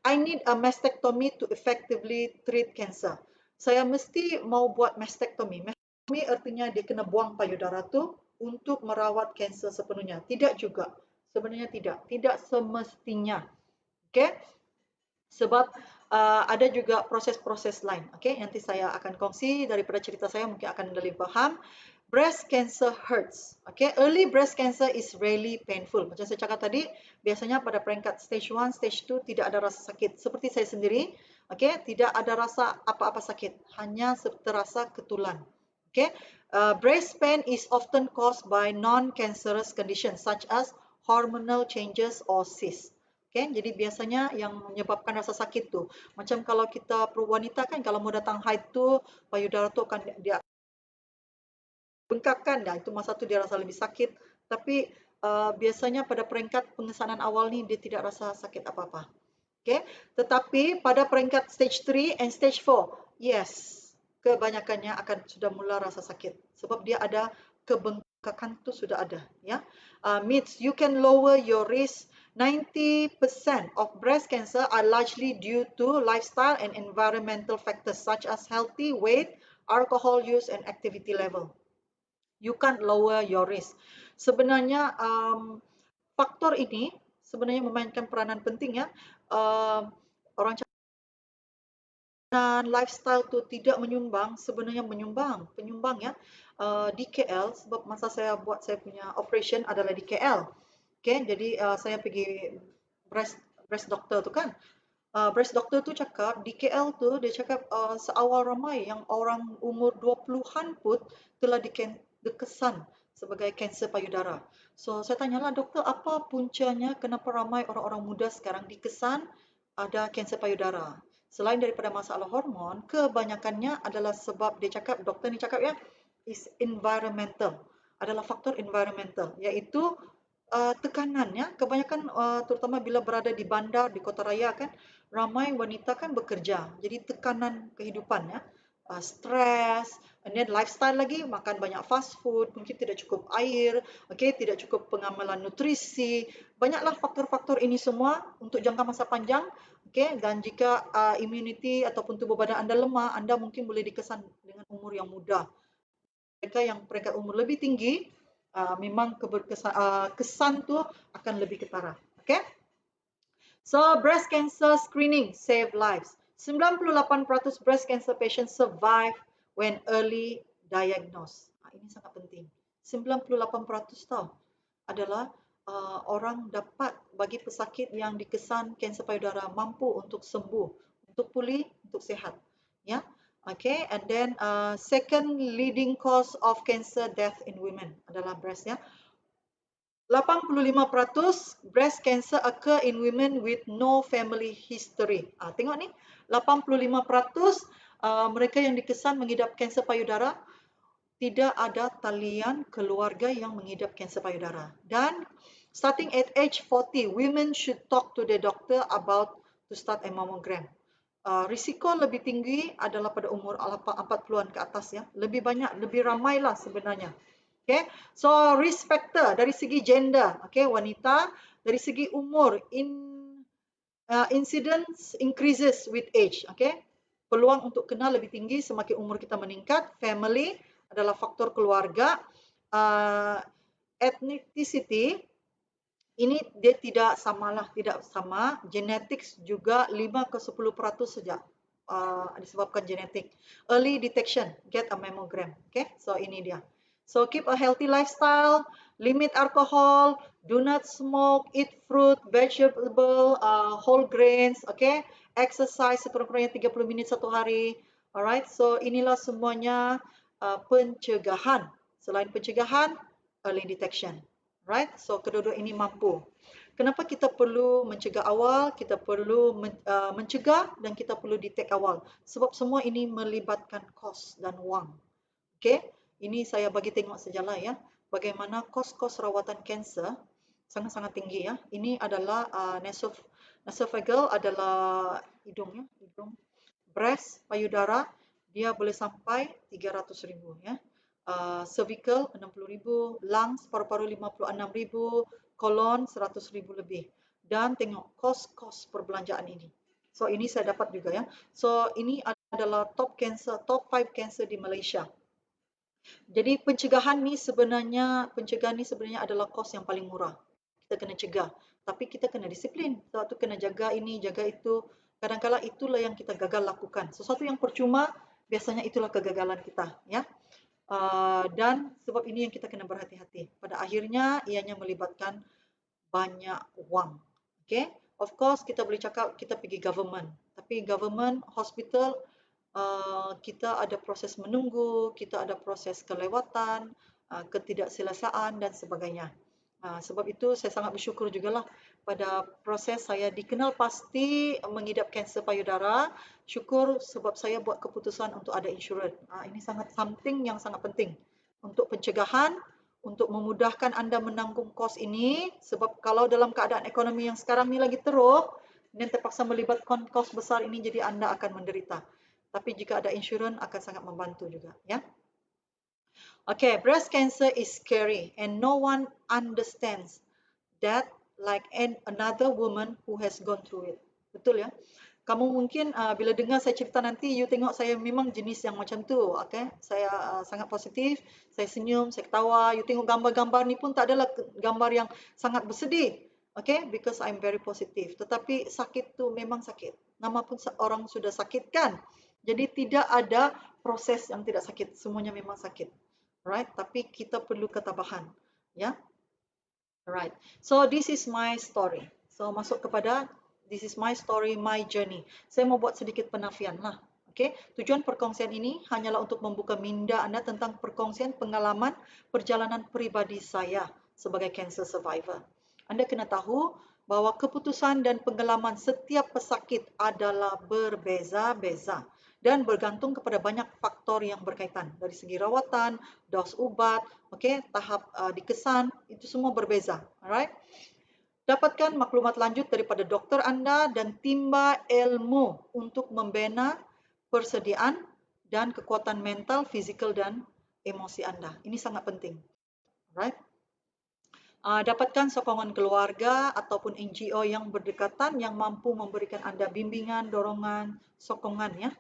I need a mastectomy to effectively treat cancer. Saya mesti mau buat mastectomy. Mastectomy artinya dia kena buang payudara tu untuk merawat kanser sepenuhnya. Tidak juga. Sebenarnya tidak. Tidak semestinya. Okay? Sebab ada juga proses-proses lain. Okay? Nanti saya akan kongsi daripada cerita saya mungkin akan lebih faham. Breast cancer hurts. Okay? Early breast cancer is really painful. Macam saya cakap tadi, biasanya pada peringkat stage 1, stage 2 tidak ada rasa sakit. Seperti saya sendiri, okay? Tidak ada rasa apa-apa sakit. Hanya terasa ketulan. Okay? Breast pain is often caused by non-cancerous conditions such as hormonal changes or cysts. Okay? Jadi biasanya yang menyebabkan rasa sakit tu, macam kalau kita wanita kan, kalau mau datang haid tu, payudara tu akan dia bengkakkan, itu masa tu dia rasa lebih sakit. Tapi biasanya pada peringkat pengesanan awal ni dia tidak rasa sakit apa-apa. Okay? Tetapi pada peringkat stage 3 and stage 4, yes, kebanyakannya akan sudah mula rasa sakit sebab dia ada kebengkakan tu sudah ada ya. Means you can lower your risk. 90% of breast cancer are largely due to lifestyle and environmental factors such as healthy weight, alcohol use and activity level. You can't lower your risk. Sebenarnya faktor ini sebenarnya memainkan peranan penting ya. Orang dan lifestyle tu tidak menyumbang, sebenarnya penyumbang ya. Di KL, sebab masa saya buat saya punya operation adalah di KL. Okay, jadi saya pergi breast doctor tu kan. Breast doctor tu cakap, di KL tu dia cakap seawal ramai yang orang umur 20-an pun telah dikesan sebagai kanser payudara. So saya tanyalah doktor, apa puncanya kenapa ramai orang-orang muda sekarang dikesan ada kanser payudara? Selain daripada masalah hormon, kebanyakannya adalah sebab dia cakap, doktor ni cakap ya, is environmental. Adalah faktor environmental, iaitu tekanannya. Kebanyakan terutama bila berada di bandar, di kota raya kan, ramai wanita kan bekerja. Jadi tekanan kehidupannya, stres, and then lifestyle lagi, makan banyak fast food, mungkin tidak cukup air, okay, tidak cukup pengamalan nutrisi. Banyaklah faktor-faktor ini semua untuk jangka masa panjang. Okay, dan jika immunity ataupun tubuh badan anda lemah, anda mungkin boleh dikesan dengan umur yang muda. Mereka yang peringkat umur lebih tinggi, memang kesan tu akan lebih ketara. Okay? So, breast cancer screening save lives. 98% breast cancer patients survive when early diagnosed. Ini sangat penting. 98% tau adalah orang dapat bagi pesakit yang dikesan kanser payudara mampu untuk sembuh, untuk pulih, untuk sihat. Ya, okay. And then second leading cause of cancer death in women adalah breast ya. 85% breast cancer occur in women with no family history. Tengok ni, 85% mereka yang dikesan mengidap kanser payudara tidak ada talian keluarga yang mengidap kanser payudara. Dan starting at age 40, women should talk to the doctor about to start a mammogram. Risiko lebih tinggi adalah pada umur 40-an ke atas ya. Lebih banyak, lebih ramailah sebenarnya. Okay, so risk factor dari segi gender, okay, wanita, dari segi umur, incidence increases with age, okay. Peluang untuk kena lebih tinggi semakin umur kita meningkat. Family adalah faktor keluarga. Ethnicity ini dia tidak samalah, tidak sama. Genetics juga 5 ke 10% saja disebabkan genetik. Early detection, get a mammogram. Okay, so ini dia. So keep a healthy lifestyle, limit alcohol, do not smoke, eat fruit, vegetable, whole grains, okay? Exercise sekurang-kurangnya 30 minit satu hari. Alright, so inilah semuanya pencegahan. Selain pencegahan, early detection. Right? So kedua-dua ini mampu. Kenapa kita perlu mencegah awal, kita perlu mencegah dan kita perlu detect awal? Sebab semua ini melibatkan kos dan wang. Okay, ini saya bagi tengok sajalah ya, bagaimana kos-kos rawatan kanser sangat-sangat tinggi ya. Ini adalah nasopharyngeal adalah hidung ya, hidung. Breast, payudara, dia boleh sampai 300,000 ya. Cervical 60,000, lungs, paru-paru 56,000, kolon 100,000 lebih. Dan tengok kos-kos perbelanjaan ini. So ini saya dapat juga ya. So ini adalah top 5 cancer di Malaysia. Jadi pencegahan ni sebenarnya adalah kos yang paling murah. Kita kena cegah, tapi kita kena disiplin. Sebab tu kena jaga ini, jaga itu. Kadang-kadang itulah yang kita gagal lakukan. Sesuatu yang percuma biasanya itulah kegagalan kita, ya. Dan sebab ini yang kita kena berhati-hati. Pada akhirnya ianya melibatkan banyak wang. Okay? Of course kita boleh cakap kita pergi government, tapi government hospital kita ada proses menunggu, kita ada proses kelewatan, ketidakselesaan dan sebagainya. Sebab itu saya sangat bersyukur jugalah pada proses saya dikenal pasti mengidap kanser payudara. Syukur sebab saya buat keputusan untuk ada insurans. Ini sangat something yang sangat penting untuk pencegahan, untuk memudahkan anda menanggung kos ini. Sebab kalau dalam keadaan ekonomi yang sekarang ni lagi teruk dan terpaksa melibatkan kos besar ini, jadi anda akan menderita. Tapi jika ada insurans akan sangat membantu juga, ya. Okay, breast cancer is scary and no one understands that like another woman who has gone through it. Betul ya? Kamu mungkin bila dengar saya cerita nanti, you tengok saya memang jenis yang macam tu, okay? Saya sangat positif, saya senyum, saya ketawa. You tengok gambar-gambar ni pun tak adalah gambar yang sangat bersedih, okay? Because I'm very positive. Tetapi sakit tu memang sakit. Nama pun orang sudah sakit kan? Jadi tidak ada proses yang tidak sakit, semuanya memang sakit. Right? Tapi kita perlu ketabahan, ya. Right. So this is my story. So masuk kepada this is my story, my journey. Saya mau buat sedikit penafian lah. Okay. Tujuan perkongsian ini hanyalah untuk membuka minda anda tentang perkongsian pengalaman perjalanan peribadi saya sebagai cancer survivor. Anda kena tahu bahawa keputusan dan pengalaman setiap pesakit adalah berbeza-beza dan bergantung kepada banyak faktor yang berkaitan dari segi rawatan, dos ubat, okay, tahap dikesan, itu semua berbeza. Alright. Dapatkan maklumat lanjut daripada doktor anda dan timba ilmu untuk membina persediaan dan kekuatan mental, fizikal dan emosi anda. Ini sangat penting. Alright. Dapatkan sokongan keluarga ataupun NGO yang berdekatan yang mampu memberikan anda bimbingan, dorongan, sokongan ya,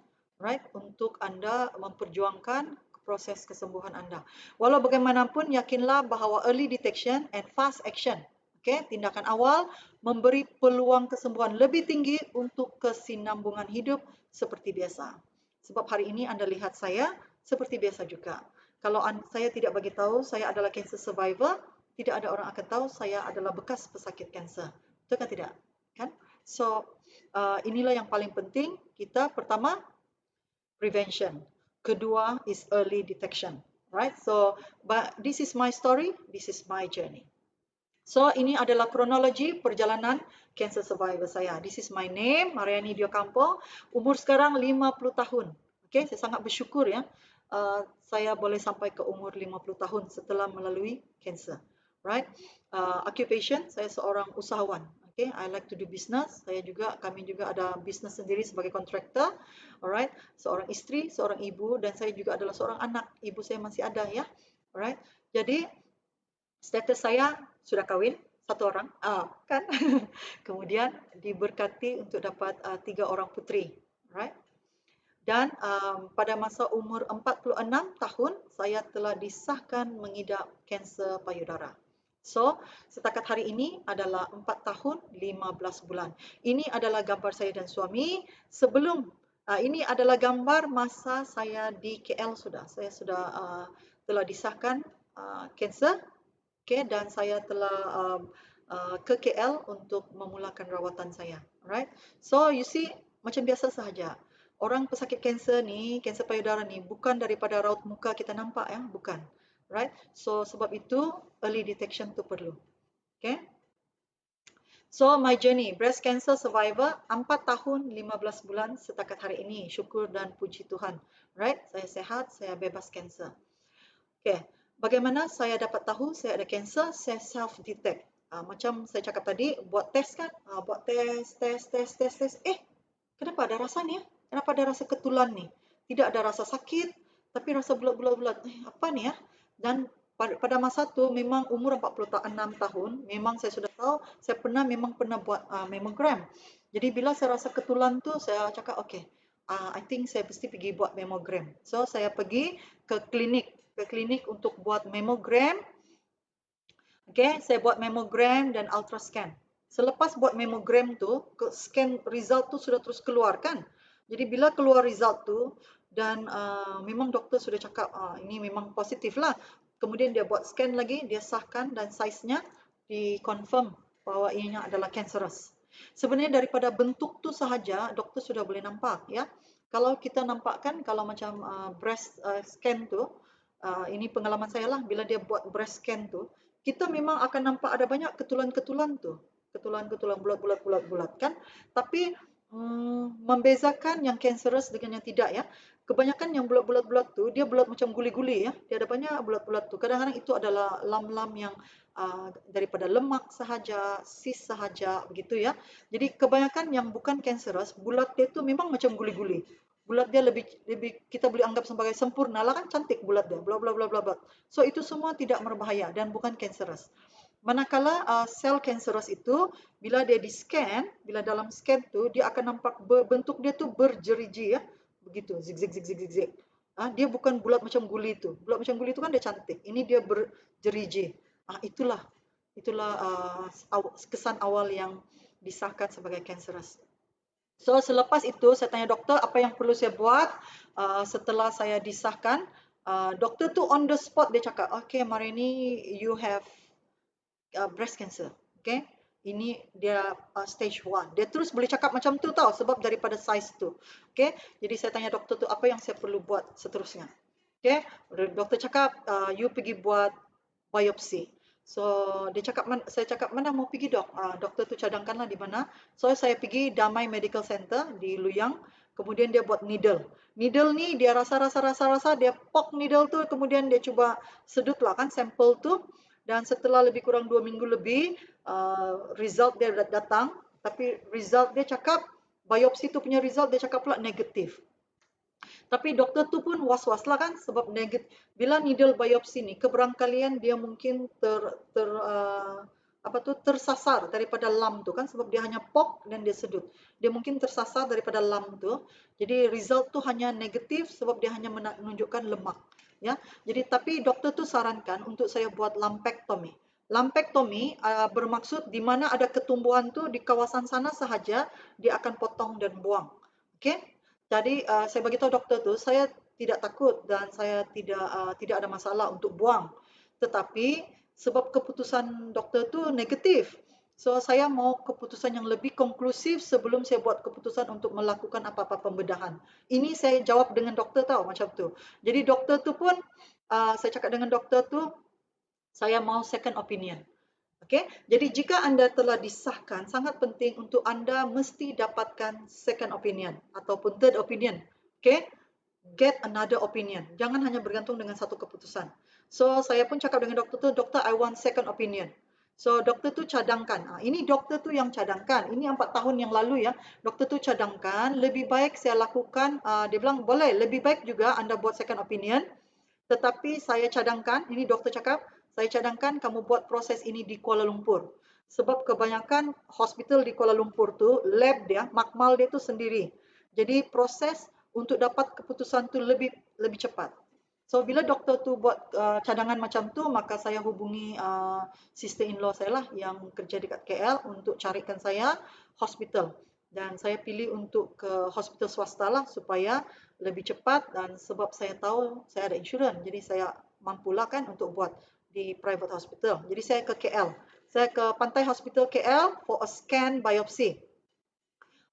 right, untuk anda memperjuangkan proses kesembuhan anda. Walau bagaimanapun, yakinlah bahawa early detection and fast action, okay, tindakan awal memberi peluang kesembuhan lebih tinggi untuk kesinambungan hidup seperti biasa. Sebab hari ini anda lihat saya seperti biasa juga. Kalau saya tidak bagi tahu saya adalah cancer survivor, tidak ada orang akan tahu saya adalah bekas pesakit kanser. Betul kan tidak? Kan? So, inilah yang paling penting. Kita pertama, prevention. Kedua is early detection. Right? So, but this is my story. This is my journey. So, ini adalah kronologi perjalanan cancer survivor saya. This is my name, Mariani Dio Campo. Umur sekarang 50 tahun. Okay? Saya sangat bersyukur ya. Saya boleh sampai ke umur 50 tahun setelah melalui cancer. Right? Occupation, saya seorang usahawan. Okay, I like to do business. Kami juga ada bisnes sendiri sebagai kontraktor. Alright, seorang isteri, seorang ibu dan saya juga adalah seorang anak. Ibu saya masih ada ya. Alright. Jadi status saya sudah kahwin satu orang, kan? Kemudian diberkati untuk dapat 3 orang puteri, right? Dan pada masa umur 46 tahun, saya telah disahkan mengidap kanser payudara. So, setakat hari ini adalah 4 tahun 15 bulan. Ini adalah gambar saya dan suami sebelum, ini adalah gambar masa saya di KL sudah. Saya sudah telah disahkan kanser, okay, dan saya telah ke KL untuk memulakan rawatan saya. Alright. So, you see, macam biasa sahaja. Orang pesakit kanser ni, kanser payudara ni bukan daripada raut muka kita nampak ya, bukan. Right? So sebab itu early detection tu perlu. Okay? So my journey, breast cancer survivor 4 tahun 15 bulan setakat hari ini. Syukur dan puji Tuhan. Right? Saya sehat, saya bebas kanser. Okay. Bagaimana saya dapat tahu saya ada kanser? Saya self detect. Macam saya cakap tadi, buat test kan? Buat test. Kenapa ada rasa ni ya? Kenapa ada rasa ketulan ni? Tidak ada rasa sakit, tapi rasa bulat-bulat-bulat. Apa ni ya? Dan pada masa tu memang umur 46 tahun, memang saya sudah tahu, saya memang pernah buat mammogram. Jadi bila saya rasa ketulan tu, saya cakap, okay, I think saya mesti pergi buat mammogram. So, saya pergi ke klinik untuk buat mammogram. Okay, saya buat mammogram dan ultrascan. Selepas buat mammogram tu, scan result tu sudah terus keluar kan. Jadi bila keluar result tu dan memang doktor sudah cakap ini memang positif lah. Kemudian dia buat scan lagi, dia sahkan dan saiznya dikonfirm bahawa ianya adalah cancerous. Sebenarnya daripada bentuk tu sahaja doktor sudah boleh nampak ya. Kalau kita nampakkan kalau macam breast scan tu, ini pengalaman saya lah bila dia buat breast scan tu, kita memang akan nampak ada banyak ketulan-ketulan tu. Ketulan-ketulan bulat-bulat kan. Tapi membezakan yang cancerous dengan yang tidak ya. Kebanyakan yang bulat-bulat tu, dia bulat macam guli-guli ya. Dia ada banyak bulat-bulat tu. Kadang-kadang itu adalah lam-lam yang daripada lemak sahaja, sis sahaja, begitu ya. Jadi kebanyakan yang bukan cancerous, bulat dia tu memang macam guli-guli. Bulat dia lebih kita boleh anggap sebagai sempurna lah kan, cantik bulat dia, bla bla bla bla bla. So itu semua tidak berbahaya dan bukan cancerous. Manakala sel cancerous itu bila dia di scan, bila dalam scan tu dia akan nampak bentuk dia tu berjeriji ya. Begitu, zig zig zig zig zig zig. Dia bukan bulat macam guli tu. Bulat macam guli tu kan dia cantik. Ini dia berjeriji. Itulah kesan awal yang disahkan sebagai cancerous. So selepas itu saya tanya doktor apa yang perlu saya buat setelah saya disahkan. Doktor tu on the spot dia cakap, okay Marini, you have breast cancer. Okay. Ini dia stage 1. Dia terus boleh cakap macam tu tau sebab daripada size tu. Okay. Jadi saya tanya doktor tu apa yang saya perlu buat seterusnya. Okay. Doktor cakap you pergi buat biopsi. So saya cakap mana mau pergi dok? Doktor tu cadangkanlah di mana. So saya pergi Damai Medical Center di Luyang. Kemudian dia buat needle. Needle ni dia rasa dia poke needle tu kemudian dia cuba sedut lah kan sampel tu. Dan setelah lebih kurang 2 minggu lebih result dia datang. Tapi result dia cakap biopsi tu punya result dia cakap pula negatif. Tapi doktor tu pun was-was lah kan sebab bila needle biopsi ni keberangkalian dia mungkin tersasar daripada lam tu kan sebab dia hanya poke dan dia sedut. Dia mungkin tersasar daripada lam tu. Jadi result tu hanya negatif sebab dia hanya menunjukkan lemak. Ya. Jadi tapi doktor tu sarankan untuk saya buat lumpectomy. Lumpectomy bermaksud di mana ada ketumbuhan tu di kawasan sana sahaja dia akan potong dan buang. Okey? Jadi saya beritahu doktor tu saya tidak takut dan saya tidak ada masalah untuk buang. Tetapi sebab keputusan doktor tu negatif. So saya mau keputusan yang lebih konklusif sebelum saya buat keputusan untuk melakukan apa-apa pembedahan. Ini saya jawab dengan doktor tahu macam tu. Jadi doktor tu pun saya cakap dengan doktor tu saya mau second opinion. Okay? Jadi jika anda telah disahkan, sangat penting untuk anda mesti dapatkan second opinion ataupun third opinion. Okay? Get another opinion. Jangan hanya bergantung dengan satu keputusan. So saya pun cakap dengan doktor tu, doktor I want second opinion. So doktor tu cadangkan. Ini doktor tu yang cadangkan. Ini 4 tahun yang lalu ya. Doktor tu cadangkan. Lebih baik saya lakukan. Dia bilang boleh. Lebih baik juga anda buat second opinion. Tetapi saya cadangkan, ini doktor cakap, saya cadangkan kamu buat proses ini di Kuala Lumpur. Sebab kebanyakan hospital di Kuala Lumpur tu, lab dia, makmal dia tu sendiri. Jadi proses untuk dapat keputusan tu lebih lebih cepat. So bila doktor tu buat cadangan macam tu, maka saya hubungi sister-in-law saya lah yang kerja dekat KL untuk carikan saya hospital. Dan saya pilih untuk ke hospital swasta lah supaya lebih cepat, dan sebab saya tahu saya ada insurans, jadi saya mampulah kan untuk buat di private hospital. Jadi saya ke KL. Saya ke Pantai Hospital KL for a scan biopsy.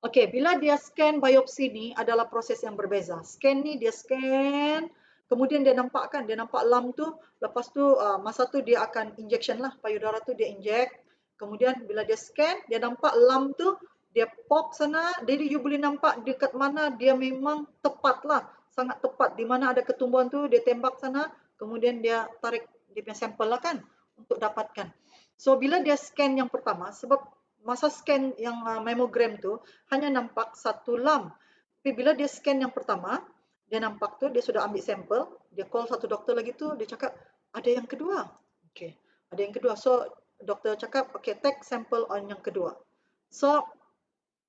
Okey, bila dia scan biopsi ni adalah proses yang berbeza. Scan ni dia scan, kemudian dia nampak kan, dia nampak lam tu, lepas tu masa tu dia akan injection lah, payudara tu dia inject. Kemudian bila dia scan, dia nampak lam tu, dia pop sana, jadi you boleh nampak dekat mana dia memang tepat lah, sangat tepat. Di mana ada ketumbuhan tu, dia tembak sana, kemudian dia tarik dia punya sampel lah kan, untuk dapatkan. So bila dia scan yang pertama, sebab masa scan yang mammogram tu hanya nampak satu lam. Tapi bila dia scan yang pertama, dia nampak tu, dia sudah ambil sampel, dia call satu doktor lagi tu, dia cakap ada yang kedua. Okey, ada yang kedua. So doktor cakap, okay, take sampel on yang kedua. So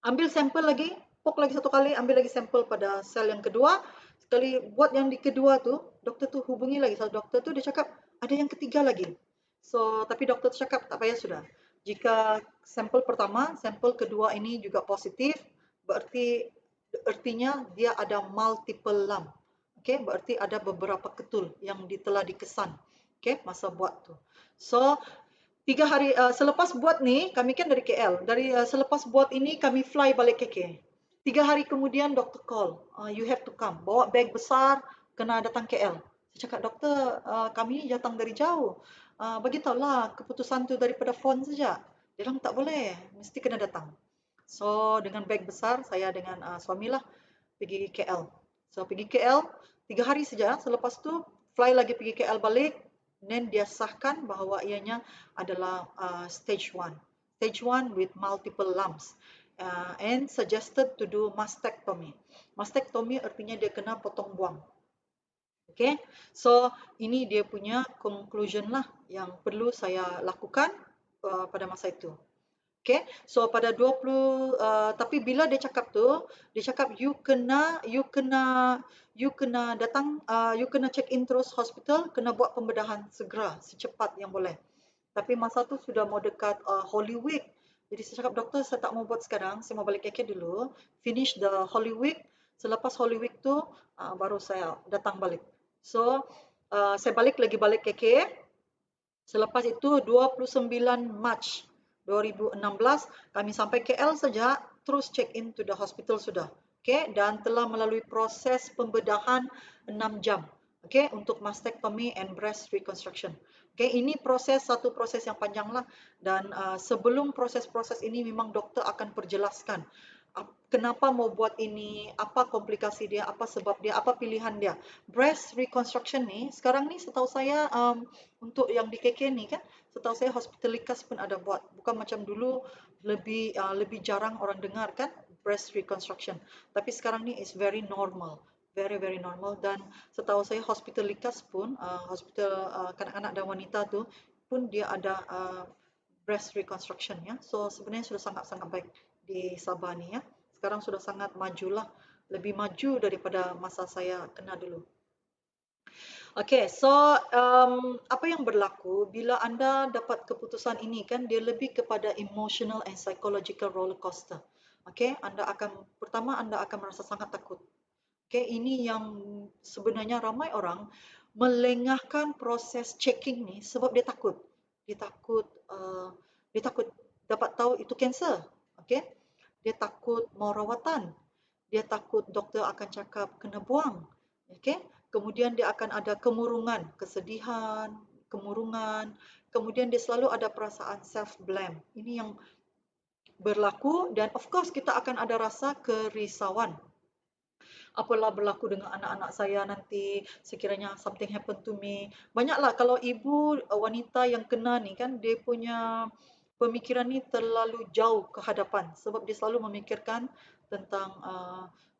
ambil sampel lagi, pok lagi satu kali, ambil lagi sampel pada sel yang kedua. Sekali buat yang di kedua tu, doktor tu hubungi lagi satu doktor tu, dia cakap ada yang ketiga lagi. So tapi doktor tu cakap tak payah sudah. Jika sampel pertama, sampel kedua ini juga positif, artinya dia ada multiple lump. Okey, berarti ada beberapa ketul yang telah dikesan. Okey, masa buat tu. So 3 hari selepas buat ni, kami kan dari KL. Selepas buat ini kami fly balik KK. 3 hari kemudian doktor call, you have to come. Bawa beg besar, kena datang KL. Saya cakap, doktor, kami ni datang dari jauh. Bagi tahulah keputusan tu daripada phone saja. Dia bilang tak boleh, mesti kena datang. So dengan beg besar, saya dengan suamilah pergi KL. So pergi KL 3 hari saja. Selepas tu fly lagi pergi KL balik. Dan dia sahkan bahawa ianya adalah stage 1. Stage 1 with multiple lumps. And suggested to do mastectomy. Mastectomy artinya dia kena potong buang. Okay, so ini dia punya conclusion lah yang perlu saya lakukan pada masa itu. Okay, so pada 20 tapi bila dia cakap tu, dia cakap you kena datang, you kena check in terus hospital, kena buat pembedahan segera, secepat yang boleh. Tapi masa tu sudah mau dekat Holy Week. Jadi saya cakap, doktor, saya tak mau buat sekarang, saya mau balik KK dulu, finish the Holy Week. Selepas Holy Week tu baru saya datang balik. So saya balik KK. Selepas itu 29 Mac 2016 kami sampai KL saja, terus check in to the hospital sudah. Okay, dan telah melalui proses pembedahan 6 jam. Okay, untuk mastectomy and breast reconstruction. Okay, ini satu proses yang panjang lah, dan sebelum proses-proses ini memang doktor akan perjelaskan kenapa mau buat ini, apa komplikasi dia, apa sebab dia, apa pilihan dia. Breast reconstruction ni, sekarang ni setahu saya untuk yang di KK ni kan, setahu saya Hospital Likas pun ada buat. Bukan macam dulu lebih jarang orang dengar kan breast reconstruction. Tapi sekarang ni is very normal. Very very normal, dan setahu saya Hospital Likas pun hospital kanak-kanak dan wanita tu pun dia ada breast reconstruction ya. So sebenarnya sudah sangat-sangat baik di Sabah ni ya. Sekarang sudah sangat majulah, lebih maju daripada masa saya kena dulu. Okay, so apa yang berlaku bila anda dapat keputusan ini kan, dia lebih kepada emotional and psychological roller coaster. Okay, pertama anda akan merasa sangat takut. Okay, ini yang sebenarnya ramai orang melengahkan proses checking ni sebab dia takut. Dia takut, dia takut dapat tahu itu kanser. Okay, dia takut mau rawatan. Dia takut doktor akan cakap kena buang. Okay, kemudian dia akan ada kemurungan, kesedihan, kemurungan. Kemudian dia selalu ada perasaan self-blame. Ini yang berlaku, dan of course kita akan ada rasa kerisauan. Apalah berlaku dengan anak-anak saya nanti, sekiranya something happen to me. Banyaklah kalau ibu wanita yang kena ni kan, dia punya pemikiran ni terlalu jauh ke hadapan sebab dia selalu memikirkan tentang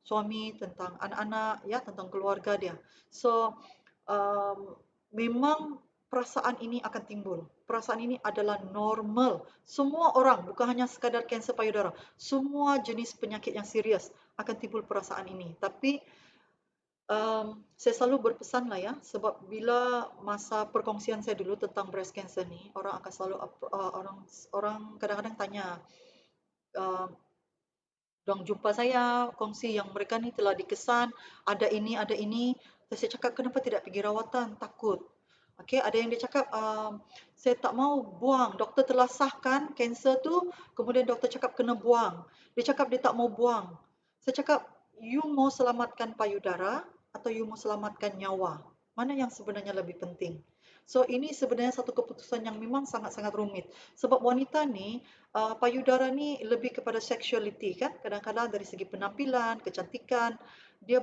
suami, tentang anak-anak, ya, tentang keluarga dia. So memang perasaan ini akan timbul. Perasaan ini adalah normal. Semua orang, bukan hanya sekadar kanser payudara, semua jenis penyakit yang serius akan timbul perasaan ini. Tapi saya selalu berpesan lah ya, sebab bila masa perkongsian saya dulu tentang breast cancer ni, orang akan selalu orang kadang-kadang tanya, uh, dong jumpa saya, kongsi yang mereka ni telah dikesan, ada ini, ada ini. Saya cakap, kenapa tidak pergi rawatan? Takut. Okey, ada yang dia cakap, saya tak mau buang. Doktor telah sahkan kanser tu, kemudian doktor cakap kena buang. Dia cakap dia tak mau buang. Saya cakap, you mau selamatkan payudara atau you mau selamatkan nyawa? Mana yang sebenarnya lebih penting? So, ini sebenarnya satu keputusan yang memang sangat-sangat rumit. Sebab wanita ni, payudara ni lebih kepada sexuality kan. Kadang-kadang dari segi penampilan, kecantikan, dia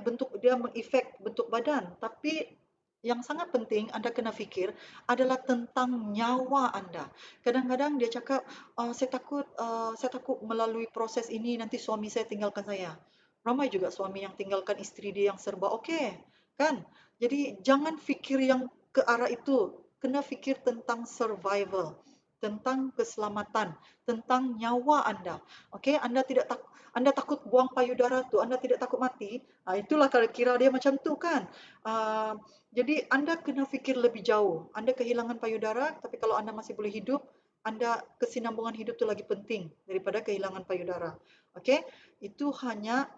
mengefek bentuk badan. Tapi yang sangat penting anda kena fikir adalah tentang nyawa anda. Kadang-kadang dia cakap, saya takut melalui proses ini nanti suami saya tinggalkan saya. Ramai juga suami yang tinggalkan isteri dia yang serba okey, kan? Jadi jangan fikir yang ke arah itu. Kena fikir tentang survival, tentang keselamatan, tentang nyawa anda. Okey, anda takut buang payudara tu, anda tidak takut mati. Itulah kalau kira dia macam tu kan. Ah, jadi anda kena fikir lebih jauh. Anda kehilangan payudara, tapi kalau anda masih boleh hidup, anda kesinambungan hidup tu lagi penting daripada kehilangan payudara. Okey, itu hanya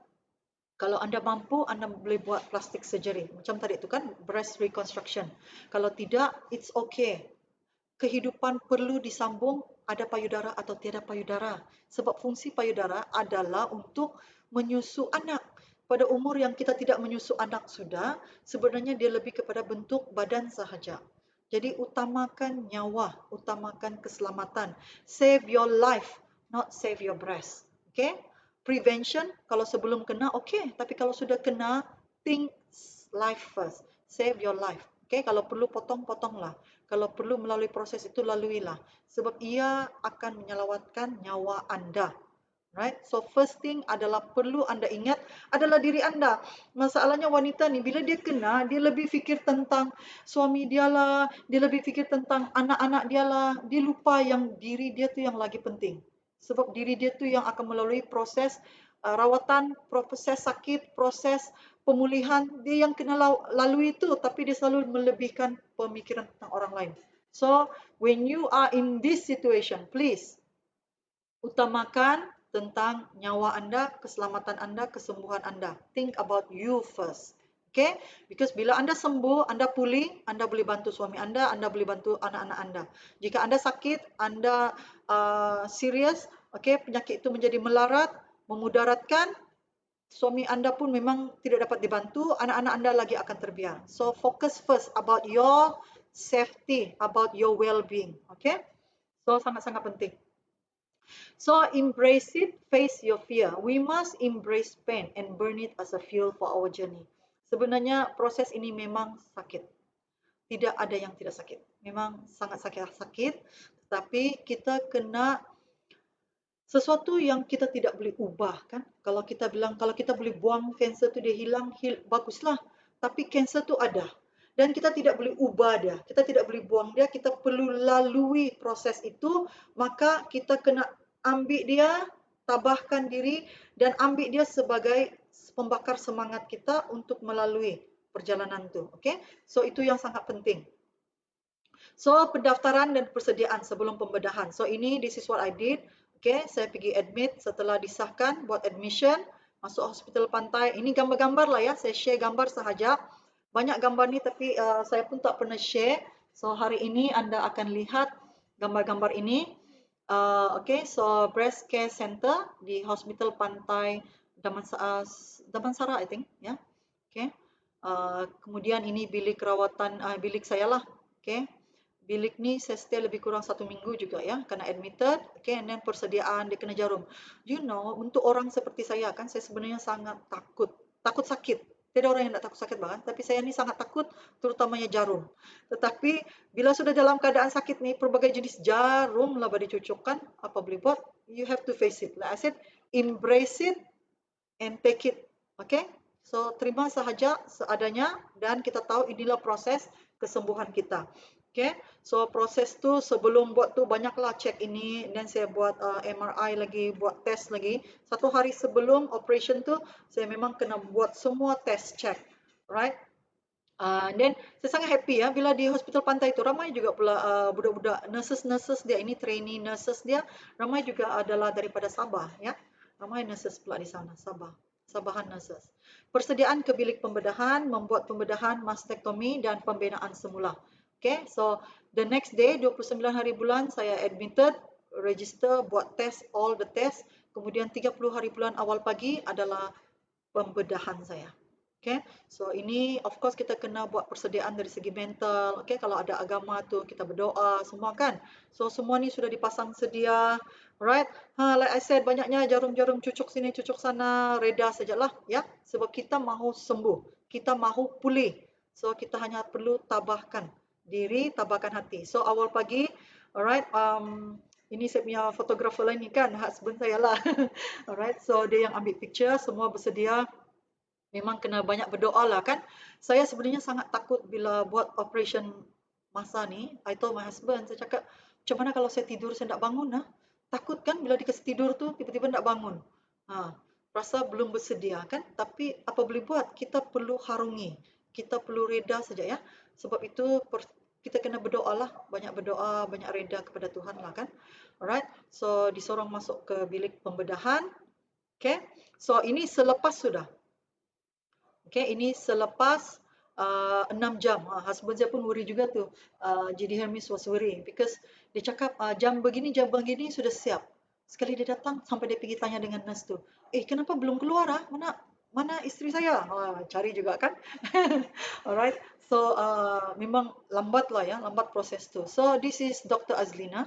kalau anda mampu, anda boleh buat plastic surgery. Macam tadi itu kan, breast reconstruction. Kalau tidak, it's okay. Kehidupan perlu disambung, ada payudara atau tiada payudara. Sebab fungsi payudara adalah untuk menyusu anak. Pada umur yang kita tidak menyusu anak sudah, sebenarnya dia lebih kepada bentuk badan sahaja. Jadi utamakan nyawa, utamakan keselamatan. Save your life, not save your breast. Okay? Prevention, kalau sebelum kena, okay. Tapi kalau sudah kena, think life first. Save your life. Okay? Kalau perlu potong, potonglah. Kalau perlu melalui proses itu, laluilah. Sebab ia akan menyelamatkan nyawa anda. Right? So first thing adalah perlu anda ingat adalah diri anda. Masalahnya wanita ni bila dia kena, dia lebih fikir tentang suami dia lah, dia lebih fikir tentang anak-anak dia lah. Dia lupa yang diri dia tu yang lagi penting. Sebab diri dia tu yang akan melalui proses rawatan, proses sakit, proses pemulihan. Dia yang kena lalui itu, tapi dia selalu melebihkan pemikiran tentang orang lain. So, when you are in this situation, please utamakan tentang nyawa anda, keselamatan anda, kesembuhan anda. Think about you first. Okay? Because bila anda sembuh, anda pulih, anda boleh bantu suami anda boleh bantu anak-anak anda. Jika anda sakit, anda serius, okay, penyakit itu menjadi melarat, memudaratkan, suami anda pun memang tidak dapat dibantu, anak-anak anda lagi akan terbiar. So, focus first about your safety, about your well-being. Okay? So, sangat-sangat penting. So embrace it, face your fear. We must embrace pain and burn it as a fuel for our journey. Sebenarnya proses ini memang sakit. Tidak ada yang tidak sakit. Memang sangat sakit, tetapi kita kena sesuatu yang kita tidak boleh ubah kan. Kalau kita bilang kalau kita boleh buang kanser tu dia hilang, baguslah. Tapi kanser tu ada. Dan kita tidak boleh ubah dia. Kita tidak boleh buang dia, kita perlu lalui proses itu, maka kita kena ambil dia, tabahkan diri dan ambil dia sebagai pembakar semangat kita untuk melalui perjalanan tu. Okay? So itu yang sangat penting. So pendaftaran dan persediaan sebelum pembedahan. So ini this is what I did. Okay, saya pergi admit setelah disahkan buat admission masuk hospital pantai. Ini gambar-gambar lah ya. Saya share gambar sahaja. Banyak gambar ni tapi saya pun tak pernah share. So hari ini anda akan lihat gambar-gambar ini. Okay, so breast care center di hospital pantai Damansara, I think, ya. Yeah. Okay. Kemudian ini bilik rawatan, bilik saya lah. Okay. Bilik ni saya stay lebih kurang 1 minggu juga ya, kena admitted. Okay, and then persediaan dia kena jarum. You know, untuk orang seperti saya kan, saya sebenarnya sangat takut sakit. Tidak orang yang tak takut sakit banget, tapi saya ni sangat takut terutamanya jarum. Tetapi bila sudah dalam keadaan sakit ni, pelbagai jenis jarum lah dicucukkan, apa boleh buat? You have to face it. Like I said, embrace it and take it. Okay? So terima sahaja seadanya dan kita tahu inilah proses kesembuhan kita. Okay, so proses tu sebelum buat tu banyaklah cek ini dan saya buat MRI lagi, buat test lagi. 1 hari sebelum operation tu saya memang kena buat semua test check, right? Then saya sangat happy ya bila di hospital pantai itu ramai juga pula budak-budak nurses dia ini trainee nurses dia ramai juga adalah daripada Sabah ya. Ramai nurses pula di sana Sabah. Sabahan nurses. Persediaan ke bilik pembedahan, membuat pembedahan mastektomi dan pembinaan semula. Okay, so the next day 29 hari bulan saya admitted, register, buat test, all the test. Kemudian 30 hari bulan awal pagi adalah pembedahan saya. Okay, so ini of course kita kena buat persediaan dari segi mental. Okay, kalau ada agama tu kita berdoa semua kan. So semua ni sudah dipasang sedia, right? Like I said, banyaknya jarum-jarum cucuk sini, cucuk sana, reda sajalah, ya. Sebab kita mahu sembuh, kita mahu pulih. So kita hanya perlu tabahkan diri, tabahkan hati. So awal pagi, alright. Ini saya punya fotografer lain ni kan, husband saya lah. Alright, so dia yang ambil picture, semua bersedia. Memang kena banyak berdoa lah kan. Saya sebenarnya sangat takut bila buat operation masa ni. I told my husband, saya cakap, macam mana kalau saya tidur, saya tak bangun lah. Takut kan bila dikasih tidur tu, tiba-tiba tak bangun. Rasa belum bersedia kan. Tapi apa boleh buat, kita perlu harungi. Kita perlu reda saja ya. Sebab itu kita kena berdoa lah. Banyak berdoa, banyak reda kepada Tuhan lah kan. Alright, so disorong masuk ke bilik pembedahan. Okay, so ini selepas sudah. Okay, ini selepas 6 jam. Husband saya pun worry juga tu. GD Hermes was worrying because dia cakap jam begini sudah siap. Sekali dia datang sampai dia pergi tanya dengan nurse tu. Kenapa belum keluar Mana isteri saya? Cari juga kan. Alright. So memang lambat lah ya, lambat proses tu. So this is Dr. Azlina.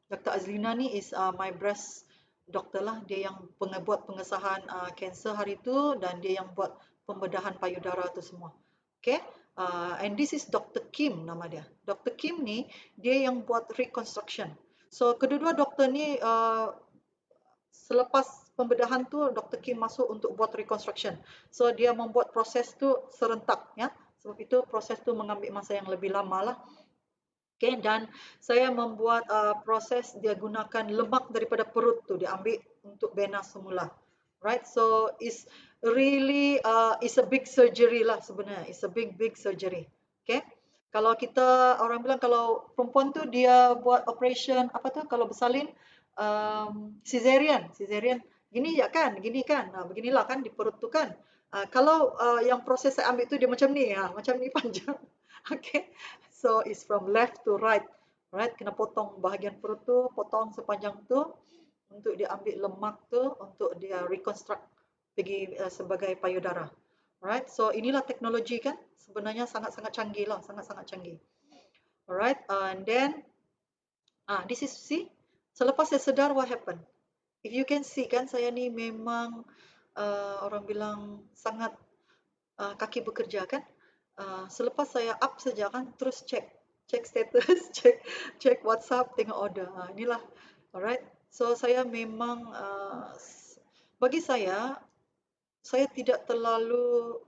Dr. Azlina ni is my breast doctor lah. Dia yang buat pengesahan kanser hari tu dan dia yang buat pembedahan payudara tu semua. Okay. And this is Dr. Kim nama dia. Dr. Kim ni dia yang buat reconstruction. So kedua-dua doktor ni selepas pembedahan tu Dr. Kim masuk untuk buat reconstruction. So dia membuat proses tu serentak ya. Sebab itu proses tu mengambil masa yang lebih lama lah. Okay, dan saya membuat proses dia gunakan lemak daripada perut tu dia ambil untuk bena semula. Right, so it's really it's a big surgery lah sebenarnya. It's a big surgery. Okay, kalau kita orang bilang kalau perempuan tu dia buat operation apa tu kalau bersalin cesarean gini ya kan, gini kan, beginilah kan di perut tu kan. Kalau yang proses saya ambil tu dia macam ni panjang. Okay, so it's from left to right. Right, kena potong bahagian perut tu, potong sepanjang tu untuk dia ambil lemak tu untuk dia reconstruct pergi sebagai payudara. Alright, so inilah teknologi kan sebenarnya sangat-sangat canggih lah, sangat-sangat canggih. Alright, and then this is see selepas saya sedar what happened. If you can see kan saya ni memang orang bilang sangat kaki bekerja kan. Selepas saya up saja kan terus cek status, cek WhatsApp, tengok order. Inilah, alright. So saya memang bagi saya tidak terlalu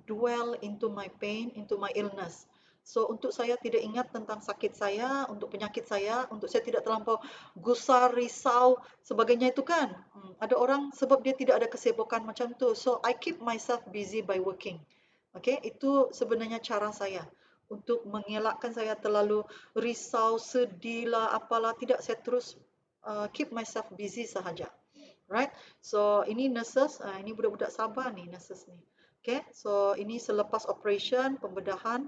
dwell into my pain, into my illness. So untuk saya tidak ingat tentang sakit saya, untuk penyakit saya, untuk saya tidak terlampau gusar, risau, sebagainya itu kan. Ada orang sebab dia tidak ada kesibukan macam tu. So I keep myself busy by working. Okay, itu sebenarnya cara saya untuk mengelakkan saya terlalu risau, sedih lah, apalah. Tidak, saya terus keep myself busy sahaja. Right, so ini nurses, ini budak-budak Sabah ni nurses ni. Okay, so ini selepas operation, pembedahan.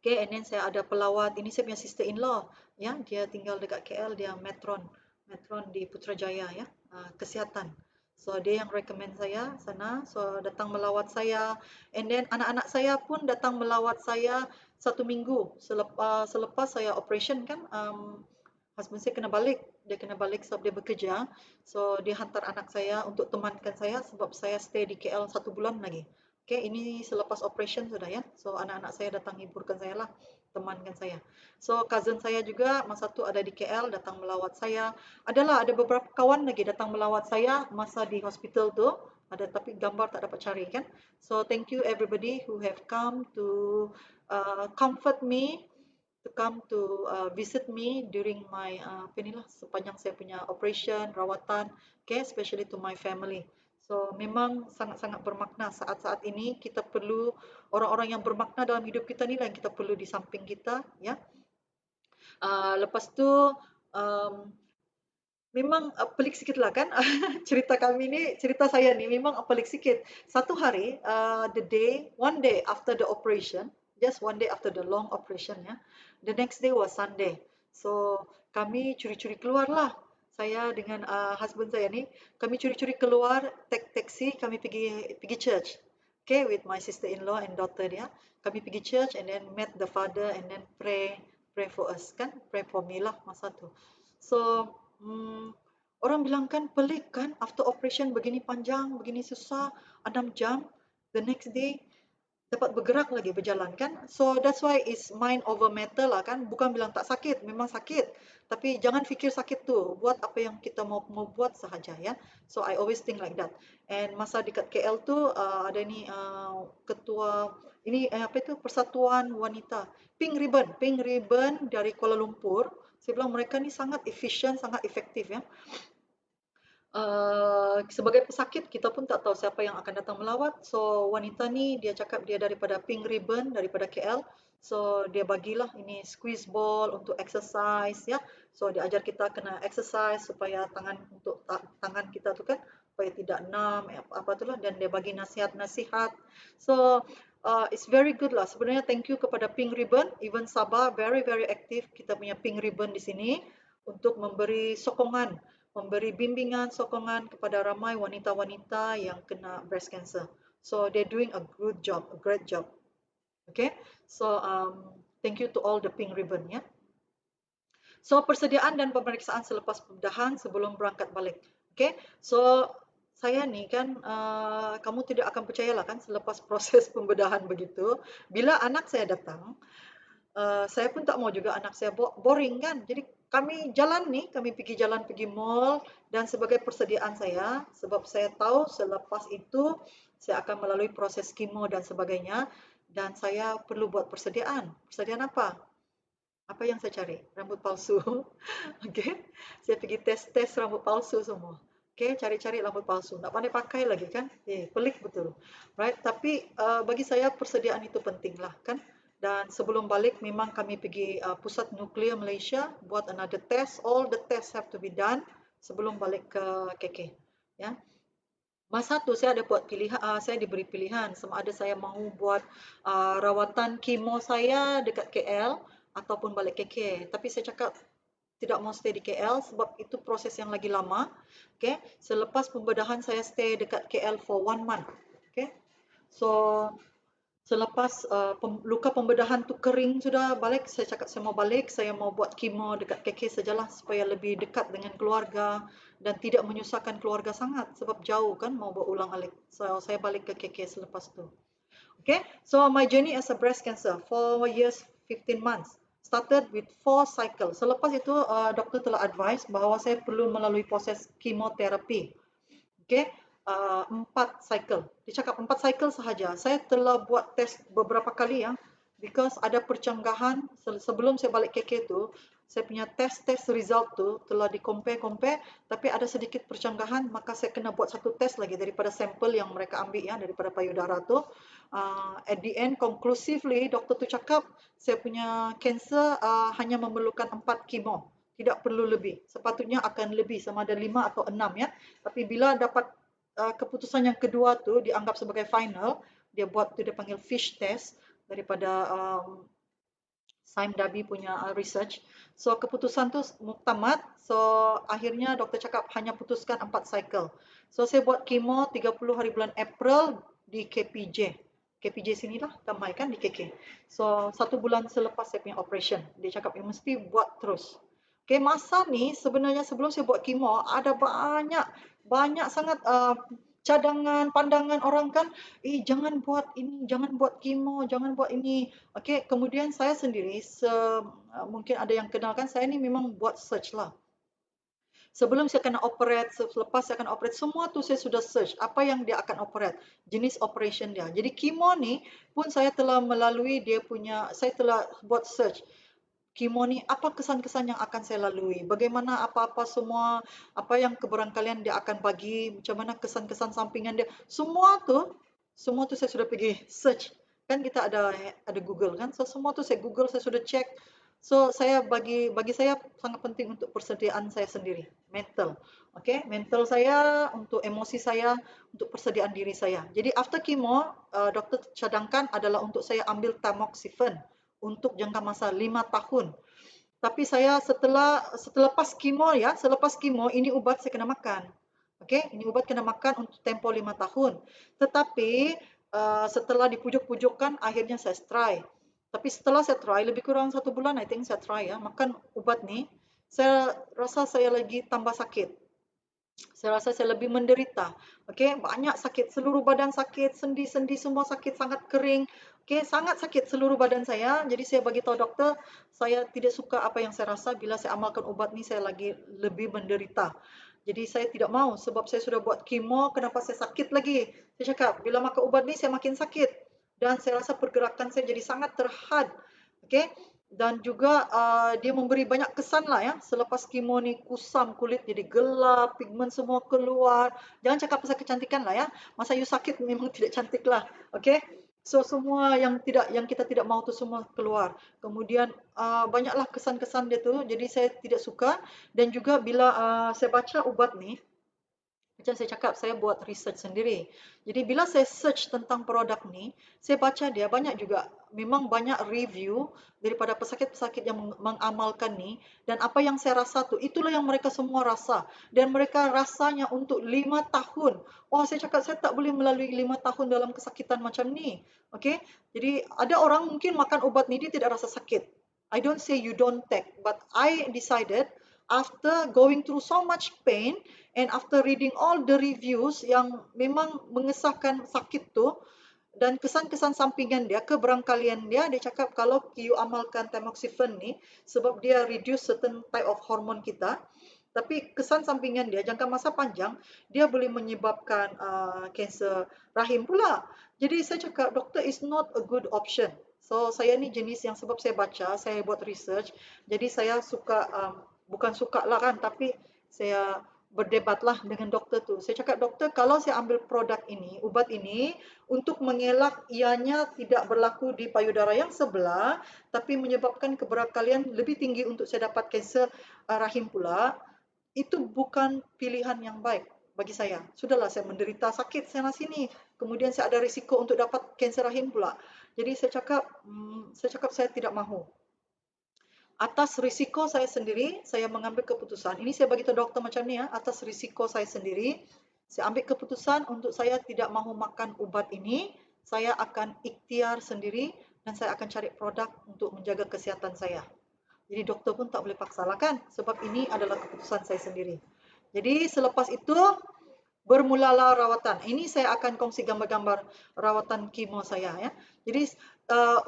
Okay, and then saya ada pelawat, ini saya punya sister-in-law, ya, dia tinggal dekat KL, dia matron di Putrajaya, ya, kesihatan. So dia yang recommend saya sana, so datang melawat saya, and then anak-anak saya pun datang melawat saya 1 minggu selepas saya operation kan. Husband saya kena balik, dia kena balik sebab dia bekerja, so dia hantar anak saya untuk temankan saya sebab saya stay di KL 1 bulan lagi. Okay, ini selepas operation sudah ya. So anak-anak saya datang hiburkan saya lah, temankan saya. So cousin saya juga masa tu ada di KL datang melawat saya. Ada beberapa kawan lagi datang melawat saya masa di hospital tu. Ada tapi gambar tak dapat cari kan. So thank you everybody who have come to comfort me, to come to visit me during my apa ni lah, sepanjang saya punya operation, rawatan, okay, especially to my family. So memang sangat-sangat bermakna saat-saat ini kita perlu orang-orang yang bermakna dalam hidup kita ni lah yang kita perlu di samping kita ya. Lepas tu um, memang pelik sikit lah kan cerita kami ni, cerita saya ni memang pelik sikit. Satu hari, one day after the operation, just one day after the long operation ya, the next day was Sunday. So kami curi-curi keluar lah. Saya dengan husband saya ni, kami curi-curi keluar, take taxi, kami pergi church. Okay, with my sister-in-law and daughter dia. Kami pergi church and then met the father and then pray for us kan, pray for me lah masa tu. So orang bilang kan pelik kan, after operation begini panjang, begini susah, 6 jam, the next day dapat bergerak lagi, berjalan kan. So that's why is mind over matter lah kan. Bukan bilang tak sakit, memang sakit. Tapi jangan fikir sakit tu. Buat apa yang kita mau buat sahaja ya. So I always think like that. And masa dekat KL tu ada ni ketua ini apa itu Persatuan Wanita Pink Ribbon dari Kuala Lumpur. Saya bilang mereka ni sangat efisien, sangat efektif ya. Sebagai pesakit kita pun tak tahu siapa yang akan datang melawat. So wanita ni dia cakap dia daripada Pink Ribbon daripada KL. So dia bagilah ini squeeze ball untuk exercise ya. So dia ajar kita kena exercise supaya tangan kita tu kan supaya tidak numb apa tu lah, dan dia bagi nasihat-nasihat. So it's very good lah. Sebenarnya thank you kepada Pink Ribbon, even Sabah very very aktif kita punya Pink Ribbon di sini untuk memberi sokongan, memberi bimbingan, sokongan kepada ramai wanita-wanita yang kena breast cancer. So they're doing a good job, a great job. Okay, so thank you to all the Pink Ribbon ya. So persediaan dan pemeriksaan selepas pembedahan sebelum berangkat balik. Okay, so saya ni kan, kamu tidak akan percayalah kan selepas proses pembedahan begitu, bila anak saya datang, saya pun tak mau juga anak saya boring kan. Jadi kami jalan ni, kami pergi jalan, pergi mall, dan sebagai persediaan saya, sebab saya tahu selepas itu saya akan melalui proses kemo dan sebagainya, dan saya perlu buat persediaan. Persediaan apa? Apa yang saya cari? Rambut palsu. Okay. Saya pergi tes rambut palsu semua. Okay, cari-cari rambut palsu. Nak pandai pakai lagi kan? Pelik betul. Right? Tapi bagi saya persediaan itu penting lah kan? Dan sebelum balik memang kami pergi Pusat Nuklear Malaysia buat another test. All the tests have to be done sebelum balik ke KK. Ya. Masa tu saya ada buat pilihan, saya diberi pilihan sama ada saya mahu buat rawatan kemo saya dekat KL ataupun balik KK. Tapi saya cakap tidak mau stay di KL sebab itu proses yang lagi lama. Okay. Selepas pembedahan saya stay dekat KL for 1 month. Okay. So selepas luka pembedahan tu kering sudah balik, saya cakap saya mau balik, saya mau buat kemo dekat KK sajalah supaya lebih dekat dengan keluarga dan tidak menyusahkan keluarga sangat sebab jauh kan mau berulang alik. So saya balik ke KK selepas tu. Okay, so my journey as a breast cancer 4 years 15 months started with 4 cycles. Selepas itu doktor telah advise bahawa saya perlu melalui proses kemoterapi. Okay, 4 cycle. Dia cakap 4 cycle sahaja. Saya telah buat test beberapa kali ya, because ada percanggahan sebelum saya balik KK tu, saya punya test result tu telah di-compare, tapi ada sedikit percanggahan, maka saya kena buat satu test lagi daripada sampel yang mereka ambil ya, daripada payudara tu. At the end, conclusively, doktor tu cakap saya punya cancer hanya memerlukan 4 kemo. Tidak perlu lebih. Sepatutnya akan lebih sama ada 5 atau 6 ya. Tapi bila dapat keputusan yang kedua tu dianggap sebagai final, dia buat tu dia panggil fish test daripada Saim Dabi punya research. So keputusan tu muktamad. So akhirnya doktor cakap hanya putuskan 4 cycle. So saya buat kemo 30 hari bulan April di KPJ. KPJ sinilah Damai kan di KK. So 1 bulan selepas saya punya operation, dia cakap you mesti buat terus. Okay, masa ni sebenarnya sebelum saya buat kemo ada banyak sangat cadangan, pandangan orang kan, jangan buat ini, jangan buat kemo, jangan buat ini. Okey, kemudian saya sendiri, mungkin ada yang kenal kan, saya ni memang buat search lah. Sebelum saya kena operate, selepas saya kena operate, semua tu saya sudah search apa yang dia akan operate, jenis operation dia. Jadi kemo ni pun saya telah melalui dia punya, saya telah buat search. Kemo ni apa kesan-kesan yang akan saya lalui, bagaimana apa-apa semua, apa yang kebarangkalian dia akan bagi, macam mana kesan-kesan sampingan dia, semua tu saya sudah pergi search. Kan kita ada Google kan, so semua tu saya Google, saya sudah check. So saya bagi saya sangat penting untuk persediaan saya sendiri, mental. Okay, mental saya, untuk emosi saya, untuk persediaan diri saya. Jadi after kemo, doktor cadangkan adalah untuk saya ambil tamoxifen untuk jangka masa 5 tahun. Tapi saya selepas kemo ya, selepas kemo ini ubat saya kena makan. Okey, ini ubat kena makan untuk tempoh 5 tahun. Tetapi setelah dipujuk-pujukkan akhirnya saya try. Tapi setelah saya try lebih kurang 1 bulan, I think saya try ya, makan ubat ni, saya rasa saya lagi tambah sakit. Saya rasa saya lebih menderita. Okey, banyak sakit, seluruh badan sakit, sendi-sendi semua sakit, sangat kering. Okey, sangat sakit seluruh badan saya. Jadi saya bagi tahu doktor, saya tidak suka apa yang saya rasa bila saya amalkan ubat ni, saya lagi lebih menderita. Jadi saya tidak mau sebab saya sudah buat kemo, kenapa saya sakit lagi? Saya cakap, bila makan ubat ni saya makin sakit dan saya rasa pergerakan saya jadi sangat terhad. Okey, dan juga dia memberi banyak kesan lah ya. Selepas kemo ni kusam, kulit jadi gelap, pigmen semua keluar. Jangan cakap pasal kecantikan lah ya. Masa you sakit memang tidak cantik lah. Okay. So semua yang kita tidak mahu tu semua keluar. Kemudian banyaklah kesan-kesan dia tu. Jadi saya tidak suka. Dan juga bila saya baca ubat ni, macam saya cakap, saya buat research sendiri. Jadi bila saya search tentang produk ni, saya baca dia banyak juga, memang banyak review daripada pesakit-pesakit yang mengamalkan ni, dan apa yang saya rasa tu, itulah yang mereka semua rasa. Dan mereka rasanya untuk 5 tahun. Wah, saya cakap saya tak boleh melalui 5 tahun dalam kesakitan macam ni. Okay? Jadi ada orang mungkin makan ubat ni, dia tidak rasa sakit. I don't say you don't take, but I decided after going through so much pain, and after reading all the reviews yang memang mengesahkan sakit tu dan kesan-kesan sampingan dia, keberangkalian dia, dia cakap kalau you amalkan tamoxifen ni sebab dia reduce certain type of hormone kita, tapi kesan sampingan dia jangka masa panjang dia boleh menyebabkan kanser rahim pula. Jadi saya cakap doktor is not a good option. So saya ni jenis yang sebab saya baca, saya buat research, jadi saya suka bukan suka lah kan, tapi saya berdebatlah dengan doktor tu. Saya cakap, doktor, kalau saya ambil produk ini, ubat ini, untuk mengelak ianya tidak berlaku di payudara yang sebelah, tapi menyebabkan keberangkalian lebih tinggi untuk saya dapat kanser rahim pula, itu bukan pilihan yang baik bagi saya. Sudahlah, saya menderita sakit sana sini. Kemudian saya ada risiko untuk dapat kanser rahim pula. Jadi saya cakap saya tidak mahu. Atas risiko saya sendiri, saya mengambil keputusan. Ini saya bagi tahu doktor macam ni ya, atas risiko saya sendiri, saya ambil keputusan untuk saya tidak mahu makan ubat ini, saya akan ikhtiar sendiri dan saya akan cari produk untuk menjaga kesihatan saya. Jadi doktor pun tak boleh paksalah kan, sebab ini adalah keputusan saya sendiri. Jadi selepas itu, bermulalah rawatan. Ini saya akan kongsi gambar-gambar rawatan kemo saya ya. Jadi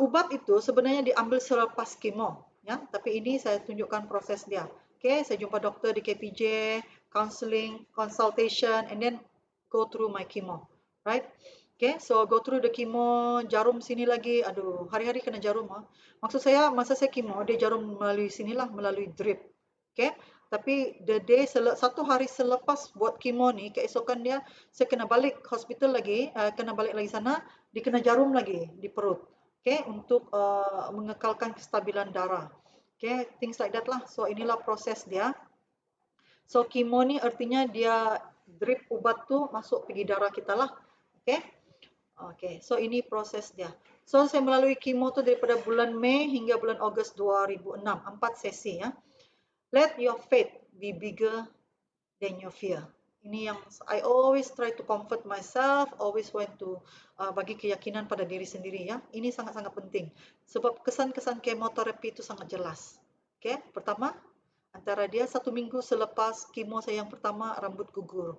ubat itu sebenarnya diambil selepas kemo ya, tapi ini saya tunjukkan proses dia. Okay, saya jumpa doktor di KPJ, counseling, consultation, and then go through my chemo, right? Okay, so go through the chemo, jarum sini lagi, aduh, hari-hari kena jarum. Maksud saya, masa saya chemo, dia jarum melalui sinilah, melalui drip. Okay, tapi the day, 1 hari selepas buat chemo ni, keesokan dia, saya kena balik hospital lagi, kena balik lagi sana, dikena jarum lagi di perut. Okay, untuk mengekalkan kestabilan darah. Okay, things like that lah. So inilah proses dia. So kemo ni artinya dia drip ubat tu masuk pergi darah kita lah. Okay. Okay, so ini proses dia. So saya melalui kemo tu daripada bulan Mei hingga bulan Ogos 2006, 4 sesi ya. Let your faith be bigger than your fear. Ini yang I always try to comfort myself, always want to bagi keyakinan pada diri sendiri ya. Ini sangat-sangat penting sebab kesan-kesan kemoterapi itu sangat jelas. Okay, pertama antara dia 1 minggu selepas kemo saya yang pertama rambut gugur.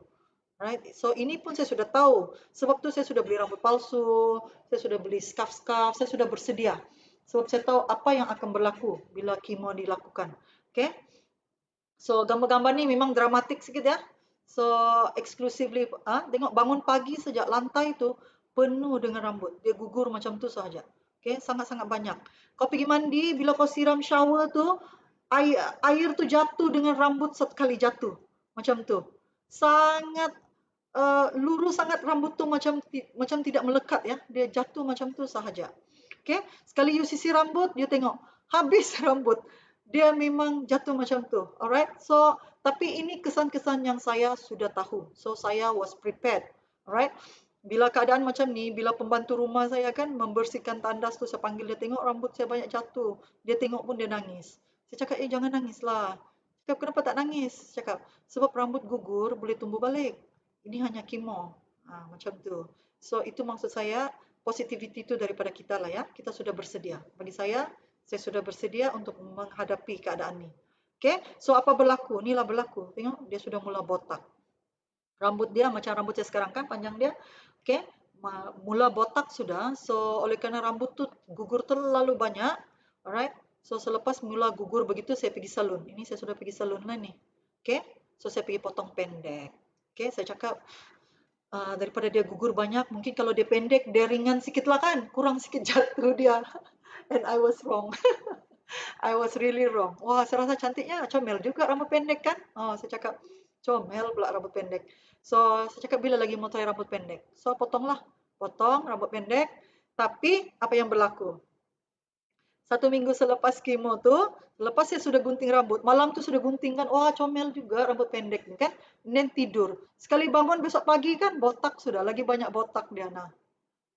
Right? So ini pun saya sudah tahu. Sebab tu saya sudah beli rambut palsu, saya sudah beli scarf-scarf, saya sudah bersedia. Sebab saya tahu apa yang akan berlaku bila kemo dilakukan. Okay? So gambar-gambar ni memang dramatik sikit ya. So exclusively tengok bangun pagi sejak lantai tu penuh dengan rambut. Dia gugur macam tu sahaja. Okay? Sangat-sangat banyak. Kau pergi mandi, bila kau siram shower tu, air tu jatuh dengan rambut sekali jatuh. Macam tu. Sangat lurus sangat rambut tu macam tidak melekat ya. Dia jatuh macam tu sahaja. Okay? Sekali you sisir rambut, you tengok habis rambut. Dia memang jatuh macam tu. Alright? So, tapi ini kesan-kesan yang saya sudah tahu. So, saya was prepared. Alright? Bila keadaan macam ni, bila pembantu rumah saya kan membersihkan tandas tu, saya panggil dia, tengok rambut saya banyak jatuh. Dia tengok pun dia nangis. Saya cakap, jangan nangis lah. Cakap, kenapa tak nangis? Cakap, sebab rambut gugur boleh tumbuh balik. Ini hanya kemo. Macam tu. So, itu maksud saya, positivity itu daripada kita lah ya. Kita sudah bersedia. Bagi saya sudah bersedia untuk menghadapi keadaan ni. Okay, so apa berlaku? Inilah berlaku. Tengok, dia sudah mula botak. Rambut dia macam rambut saya sekarang kan, panjang dia. Okay, mula botak sudah. So, oleh kerana rambut tu gugur terlalu banyak. Alright, so selepas mula gugur begitu, saya pergi salon. Ini saya sudah pergi salon lah ni. Okay, so saya pergi potong pendek. Okay, saya cakap, daripada dia gugur banyak, mungkin kalau dia pendek, dia ringan sikit lah kan, kurang sikit jatuh dia. And I was wrong. I was really wrong. Wah, saya rasa cantiknya, comel juga rambut pendek kan? Oh, saya cakap, comel pula rambut pendek. So, saya cakap, bila lagi mau try rambut pendek? So, potonglah. Potong rambut pendek. Tapi, apa yang berlaku? 1 minggu selepas kemo tu, lepas saya sudah gunting rambut, malam tu sudah gunting kan, wah comel juga rambut pendek ni kan, dan tidur. Sekali bangun besok pagi kan, botak sudah, lagi banyak botak dia nah.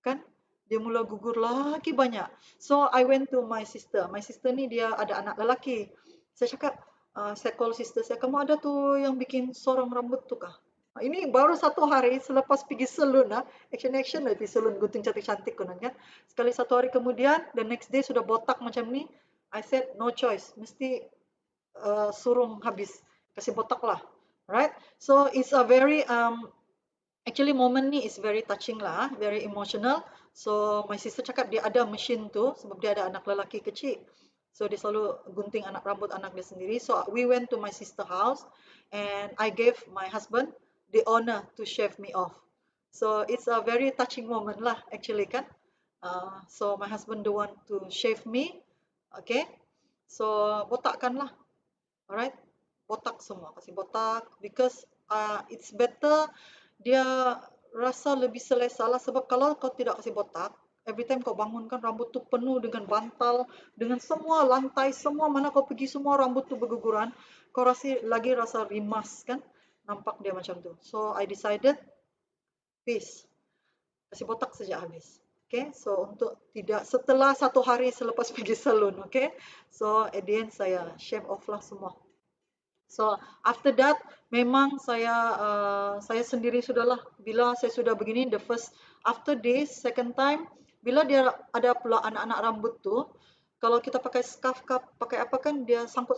Kan? Dia mula gugur lagi banyak. So, I went to my sister. My sister ni dia ada anak lelaki. Saya cakap, saya call sister saya, kamu ada tu yang bikin sorong rambut tu kah? Ini baru 1 hari selepas pergi salon action lah pergi salon gunting cantik-cantik konon kan. Sekali 1 hari kemudian, the next day sudah botak macam ni. I said no choice, mesti surung habis, kasih botak lah, right? So it's a very actually moment ni is very touching lah, very emotional. So my sister cakap dia ada mesin tu sebab dia ada anak lelaki kecil. So dia selalu gunting anak rambut anak dia sendiri. So we went to my sister house and I gave my husband the honor to shave me off. So it's a very touching moment lah actually kan. So my husband the one to shave me. Okay. So botakkan lah. Alright. Botak semua. Kasih botak because it's better, dia rasa lebih selesa lah sebab kalau kau tidak kasih botak, every time kau bangun kan rambut tu penuh dengan bantal, dengan semua lantai, semua mana kau pergi semua rambut tu berguguran, kau rasa rimas kan, nampak dia macam tu. So I decided, peace, kasih botak sejak habis. Okay, so untuk tidak setelah 1 hari selepas pergi salon, okay, so at the end saya shave off lah semua. So after that memang saya sendiri sudahlah, bila saya sudah begini the first after this second time, bila dia ada pula anak-anak rambut tu, kalau kita pakai scarf pakai apa kan dia sangkut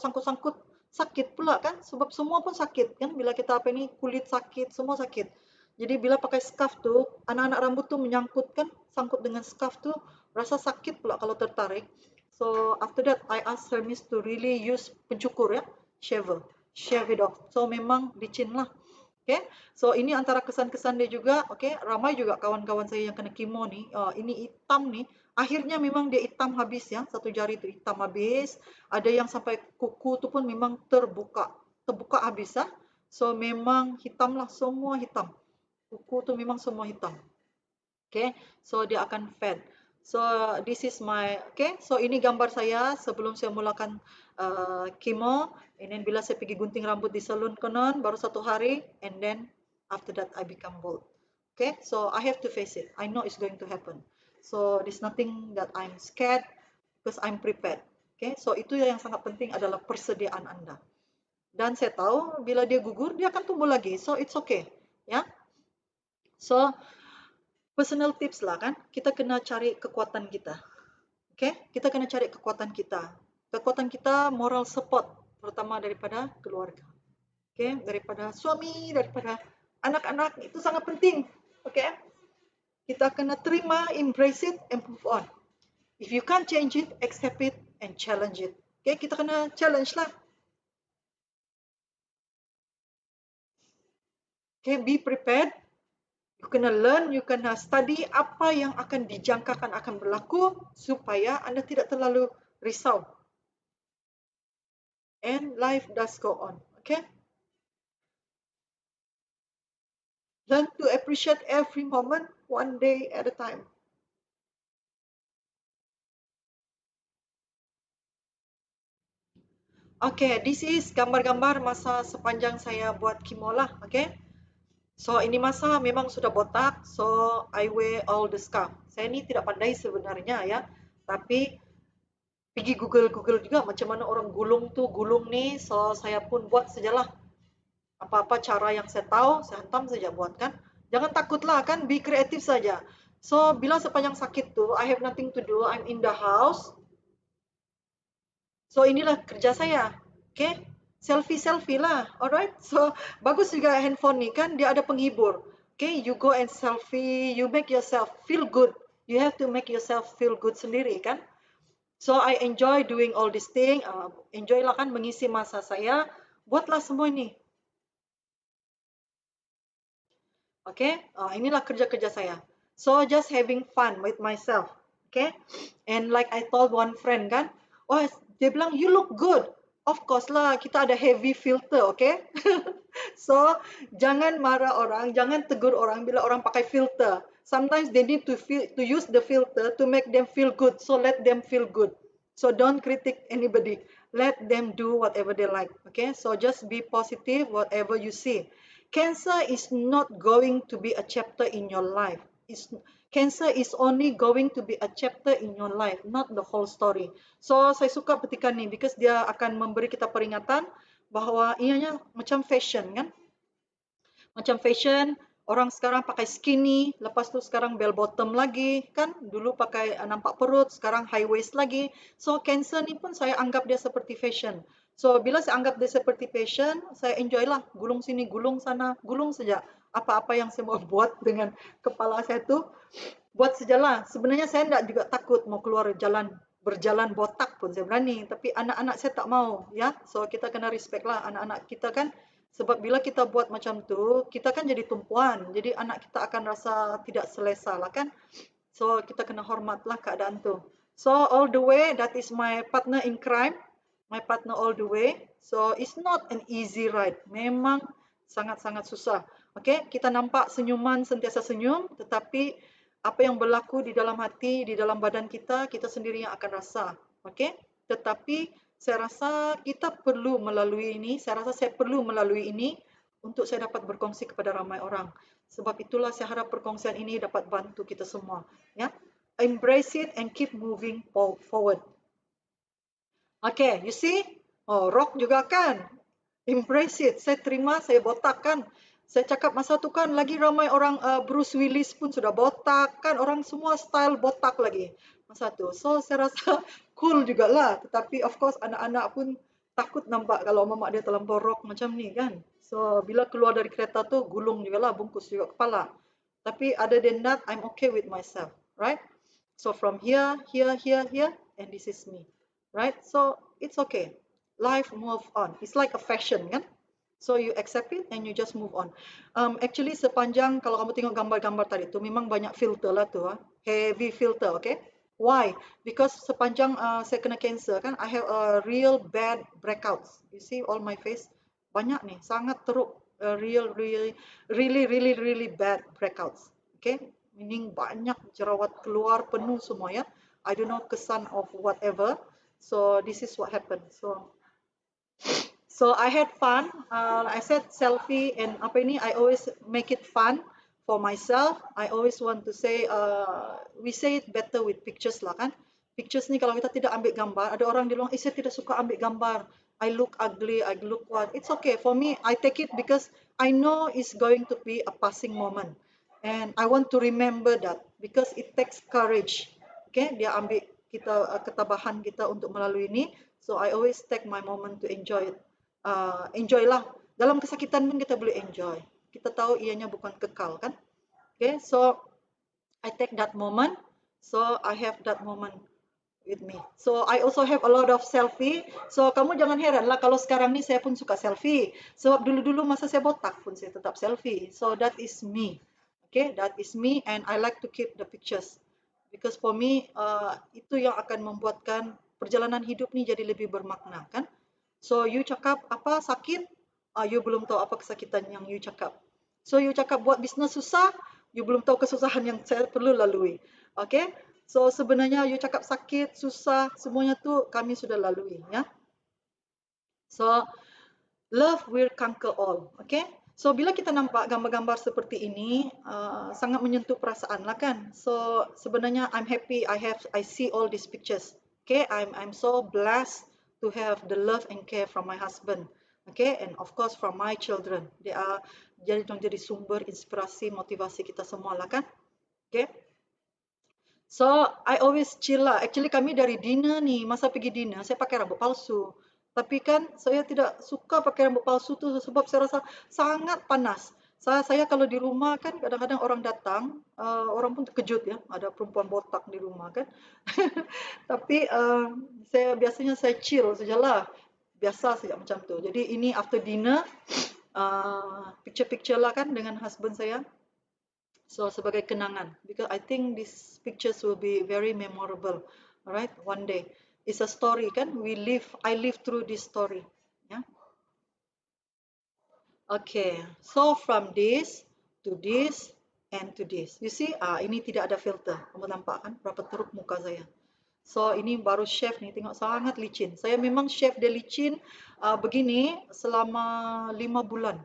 sakit pula kan, sebab semua pun sakit kan, bila kita apa ini kulit sakit semua sakit. Jadi bila pakai scarf tu anak-anak rambut tu menyangkut kan, sangkut dengan scarf tu rasa sakit pula kalau tertarik. So after that I asked Hermes to really use pencukur ya, shaver, shave it off. So memang licin lah. Okay, so ini antara kesan-kesan dia juga. Okay, ramai juga kawan-kawan saya yang kena kemo ni. Ini hitam ni. Akhirnya memang dia hitam habis ya. Satu jari tu hitam habis. Ada yang sampai kuku tu pun memang terbuka habis ya. So memang hitam lah, semua hitam. Kuku tu memang semua hitam. Okay, so dia akan fade. So this is my, okay, so ini gambar saya sebelum saya mulakan kemo. And then bila saya pergi gunting rambut di salon konon baru 1 hari, and then after that I become bald. Okay, so I have to face it. I know it's going to happen. So there's nothing that I'm scared because I'm prepared. Okay, so itu yang sangat penting adalah persediaan Anda. Dan saya tahu bila dia gugur dia akan tumbuh lagi. So it's okay. Ya. So personal tips lah kan, kita kena cari kekuatan kita. Okay, kita kena cari kekuatan kita. Kekuatan kita moral support, terutama daripada keluarga. Okay, daripada suami, daripada Anak-anak itu sangat penting. Okay? Kita kena terima, embrace it, and move on. If you can't change it, accept it and challenge it. Okay, kita kena challenge lah. Okay, be prepared. You kena learn, you kena study apa yang akan dijangkakan akan berlaku supaya anda tidak terlalu risau. And life does go on. Okay. Learn to appreciate every moment, one day at a time. Okay, this is gambar-gambar masa sepanjang saya buat kimo lah. Okay. So ini masa memang sudah botak, so I wear all the scarf. Saya ni tidak pandai sebenarnya ya, tapi pergi Google juga macam mana orang gulung tu, gulung ni, so saya pun buat sajalah. Apa-apa cara yang saya tahu, saya hantam saja buat kan. Jangan takutlah kan, be kreatif saja. So bila sepanjang sakit tu, I have nothing to do, I'm in the house. So inilah kerja saya. Okay? Selfie-selfie lah. Alright? So bagus juga handphone ni kan, dia ada penghibur. Okay? You go and selfie, you make yourself feel good. You have to make yourself feel good sendiri kan. So I enjoy doing all this thing. Enjoy lah kan mengisi masa saya. Buatlah semua ini. Okay? Inilah kerja-kerja saya. So just having fun with myself. Okay? And like I told one friend kan, oh dia bilang you look good. Of course lah, kita ada heavy filter, okay? So jangan marah orang, jangan tegur orang bila orang pakai filter. Sometimes they need to use the filter to make them feel good. So let them feel good. So don't critique anybody. Let them do whatever they like. Okay? So just be positive whatever you see. Cancer is not going to be a chapter in your life. Cancer is only going to be a chapter in your life, not the whole story. So saya suka petikan ni because dia akan memberi kita peringatan bahawa ianya macam fashion kan. Macam fashion, orang sekarang pakai skinny, lepas tu sekarang bell bottom lagi kan. Dulu pakai nampak perut, sekarang high waist lagi. So cancer ni pun saya anggap dia seperti fashion. So bila saya anggap dia seperti fashion, saya enjoy lah. Gulung sini, gulung sana, gulung saja. Apa-apa yang saya mau buat dengan kepala saya tu, buat sajalah. Sebenarnya saya tidak juga takut mau keluar jalan, berjalan botak pun saya berani. Tapi anak-anak saya tak mau. Ya, so kita kena respect lah anak-anak kita kan. Sebab bila kita buat macam tu, kita kan jadi tumpuan. Jadi anak kita akan rasa tidak selesa lah kan. So kita kena hormatlah keadaan tu. So all the way, that is my partner in crime. My partner all the way. So it's not an easy ride. Memang sangat-sangat susah. Okay, kita nampak senyuman, sentiasa senyum. Tetapi apa yang berlaku di dalam hati, di dalam badan kita, kita sendiri yang akan rasa. Okay, tetapi saya rasa kita perlu melalui ini. Saya rasa saya perlu melalui ini untuk saya dapat berkongsi kepada ramai orang. Sebab itulah saya harap perkongsian ini dapat bantu kita semua. Ya, embrace it and keep moving forward. Okay, you see? Oh, rock juga kan? Embrace it. Saya terima, saya botak kan? Saya cakap masa tu kan lagi ramai orang Bruce Willis pun sudah botak kan? Orang semua style botak lagi masa tu. So saya rasa cool jugalah. Tetapi of course anak-anak pun takut nampak kalau mamak dia terlampau rock macam ni kan? So bila keluar dari kereta tu gulung jugalah, bungkus juga kepala. Tapi other than that, I'm okay with myself, right? So from here, and this is me. Right? So it's okay. Life move on. It's like a fashion kan? So you accept it and you just move on. Actually sepanjang kalau kamu tengok gambar-gambar tadi tu memang banyak filter lah tu, heavy filter, okay? Why? Because sepanjang saya kena cancer kan, I have a real bad breakouts. You see all my face banyak nih, sangat teruk, really bad breakouts. Okay? Meaning banyak jerawat keluar penuh semua ya. I don't know kesan of whatever. So this is what happened. So I had fun. I said selfie and apa ini. I always make it fun for myself. I always want to say, we say it better with pictures lah kan. Pictures ni kalau kita tidak ambil gambar, ada orang di luar, saya tidak suka ambil gambar. I look ugly, I look what. It's okay for me. I take it because I know it's going to be a passing moment, and I want to remember that because it takes courage. Okay, dia ambil kita ketabahan kita untuk melalui ini. So I always take my moment to enjoy it. Enjoy lah. Dalam kesakitan pun kita boleh enjoy. kita tahu ianya bukan kekal kan. Okay, so I take that moment. So I have that moment with me. So I also have a lot of selfie. So kamu jangan heran lah kalau sekarang ni saya pun suka selfie. Sebab dulu-dulu masa saya botak pun saya tetap selfie. So that is me. Okay, that is me and I like to keep the pictures. Because for me, itu yang akan membuatkan perjalanan hidup ni jadi lebih bermakna kan. So you cakap apa sakit, you belum tahu apa kesakitan yang you cakap. So you cakap buat bisnes susah, you belum tahu kesusahan yang saya perlu lalui. Okay, so sebenarnya you cakap sakit, susah, semuanya tu kami sudah lalui ya. So love will conquer all. Okay, so bila kita nampak gambar-gambar seperti ini, sangat menyentuh perasaan lah kan. So sebenarnya I'm happy I see all these pictures. Okay, I'm so blessed to have the love and care from my husband. Okay, and of course from my children. They are jadi sumber inspirasi, motivasi kita semua lah kan. Okay. So I always chill lah. Actually kami dari dinner ni, masa pergi dinner saya pakai rambut palsu. Tapi kan saya tidak suka pakai rambut palsu tu sebab saya rasa sangat panas. Saya kalau di rumah kan kadang-kadang orang datang, orang pun terkejut ya, ada perempuan botak di rumah kan. Tapi saya biasanya saya chill sajalah. Biasa saja macam tu. Jadi ini after dinner, picture-picture lah kan dengan husband saya. So sebagai kenangan, because I think these pictures will be very memorable, alright, one day. It's a story kan, I live through this story. Yeah. Okay, so from this to this and to this. You see, ini tidak ada filter. Kamu nampak kan berapa teruk muka saya. So ini baru chef ni, tengok sangat licin. Saya memang chef dia licin begini selama 5 bulan.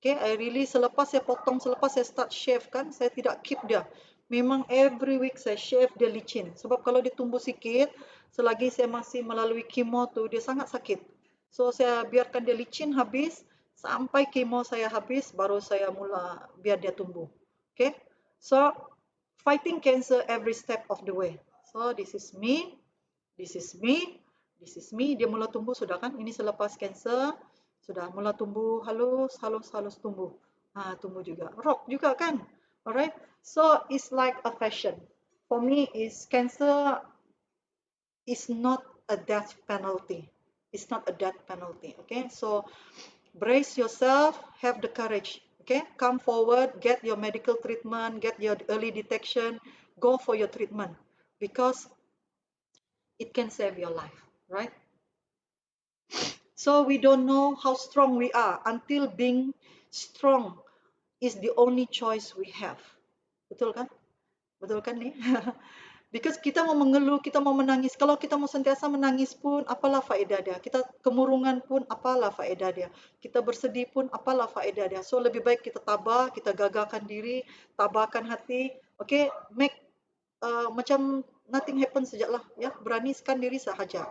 Okay, I really selepas saya potong, selepas saya start shave kan, saya tidak keep dia. Memang every week saya shave dia licin. Sebab kalau dia tumbuh sikit, selagi saya masih melalui kemo tu, dia sangat sakit. So saya biarkan dia licin habis, sampai kemo saya habis, baru saya mula biar dia tumbuh. Okay, so fighting cancer every step of the way. So this is me, this is me, this is me. Dia mula tumbuh sudah kan, ini selepas cancer. Sudah mula tumbuh halus tumbuh. Tumbuh juga. Rock juga kan? Alright. So it's like a fashion. For me, is cancer is not a death penalty. It's not a death penalty. Okay. So brace yourself. Have the courage. Okay. Come forward. Get your medical treatment. Get your early detection. Go for your treatment because it can save your life. Right. So we don't know how strong we are until being strong is the only choice we have. Betul kan? Betul kan ni? Because kita mau mengeluh, kita mau menangis. Kalau kita mau sentiasa menangis pun, apalah faedah dia. Kita kemurungan pun, apalah faedah dia. Kita bersedih pun, apalah faedah dia. So lebih baik kita tabah, kita gagahkan diri, tabahkan hati. Okay, make macam nothing happen sajalah. Ya, beranikan diri sahaja.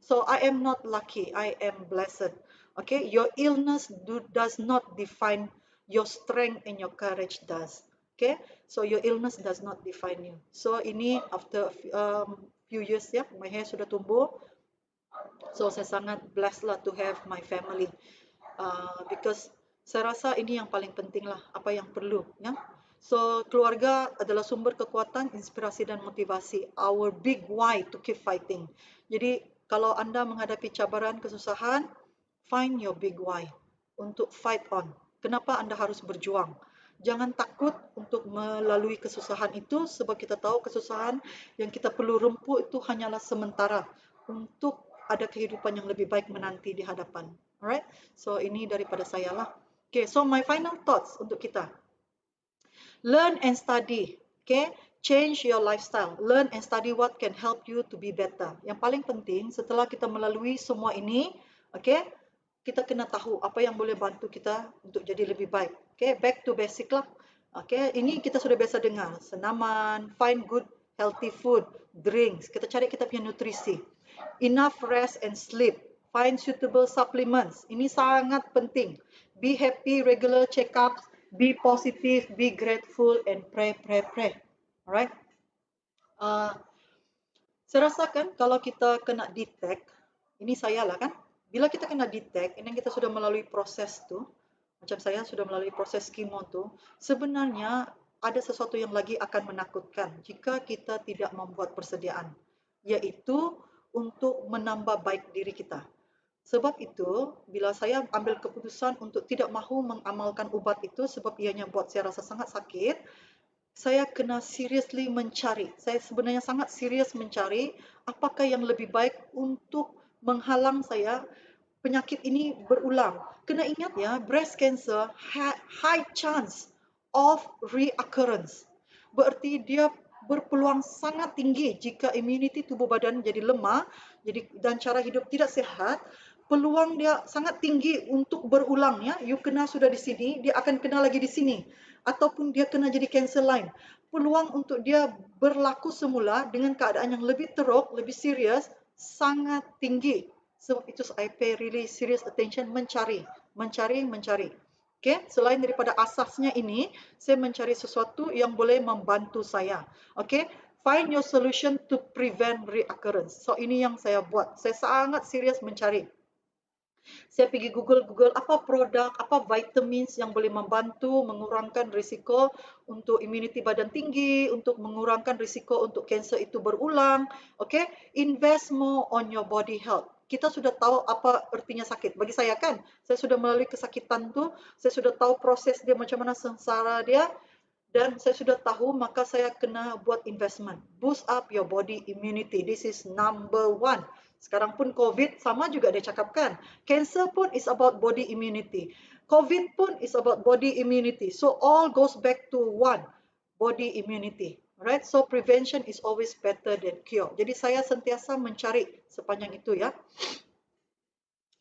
So I am not lucky, I am blessed. Okay, your illness does not define your strength and your courage does. Okay, so your illness does not define you. So ini after few years ya, my hair sudah tumbuh. So saya sangat blessed lah to have my family. Because saya rasa ini yang paling penting lah, apa yang perlu ya. So keluarga adalah sumber kekuatan, inspirasi dan motivasi. Our big why to keep fighting. Jadi kalau anda menghadapi cabaran, kesusahan, find your big why untuk fight on. Kenapa anda harus berjuang? Jangan takut untuk melalui kesusahan itu sebab kita tahu kesusahan yang kita perlu rempuh itu hanyalah sementara untuk ada kehidupan yang lebih baik menanti di hadapan. Alright? So ini daripada saya lah. Okay, so my final thoughts untuk kita. Learn and study. Okay? Change your lifestyle. Learn and study what can help you to be better. Yang paling penting setelah kita melalui semua ini, okay, kita kena tahu apa yang boleh bantu kita untuk jadi lebih baik. Okay, back to basic lah. Okay, ini kita sudah biasa dengar. Senaman, find good healthy food, drinks. Kita cari kita punya nutrisi. Enough rest and sleep. Find suitable supplements. Ini sangat penting. Be happy, regular check-ups. Be positive, be grateful, and pray. Alright. Saya rasakan kalau kita kena detect, ini saya lah kan. Bila kita kena detect, ini kita sudah melalui proses tu, macam saya sudah melalui proses kemo tu, sebenarnya ada sesuatu yang lagi akan menakutkan jika kita tidak membuat persediaan, iaitu untuk menambah baik diri kita. Sebab itu, bila saya ambil keputusan untuk tidak mahu mengamalkan ubat itu sebab ianya buat saya rasa sangat sakit, saya kena seriously mencari. Saya sebenarnya sangat serius mencari apakah yang lebih baik untuk menghalang saya penyakit ini berulang. Kena ingat ya, breast cancer high chance of reoccurrence. Berarti dia berpeluang sangat tinggi jika immunity tubuh badan jadi lemah, dan cara hidup tidak sehat, peluang dia sangat tinggi untuk berulang ya. You kena sudah di sini, dia akan kena lagi di sini, ataupun dia kena jadi kanser lain. Peluang untuk dia berlaku semula dengan keadaan yang lebih teruk, lebih serius, sangat tinggi. Sebab itu I pay really serious attention mencari. Okay, selain daripada asasnya ini, saya mencari sesuatu yang boleh membantu saya. Okay, find your solution to prevent reoccurrence. So ini yang saya buat. Saya sangat serius mencari. Saya pergi Google apa produk, apa vitamins yang boleh membantu mengurangkan risiko untuk imuniti badan tinggi, untuk mengurangkan risiko untuk kanser itu berulang. Okay, invest more on your body health. Kita sudah tahu apa artinya sakit. Bagi saya kan, saya sudah melalui kesakitan tu, saya sudah tahu proses dia macam mana sengsara dia, dan saya sudah tahu maka saya kena buat investment. Boost up your body immunity. This is number one. Sekarang pun COVID sama juga dia cakapkan. Cancer pun is about body immunity. COVID pun is about body immunity. So all goes back to one, body immunity. Alright, so prevention is always better than cure. Jadi saya sentiasa mencari sepanjang itu ya.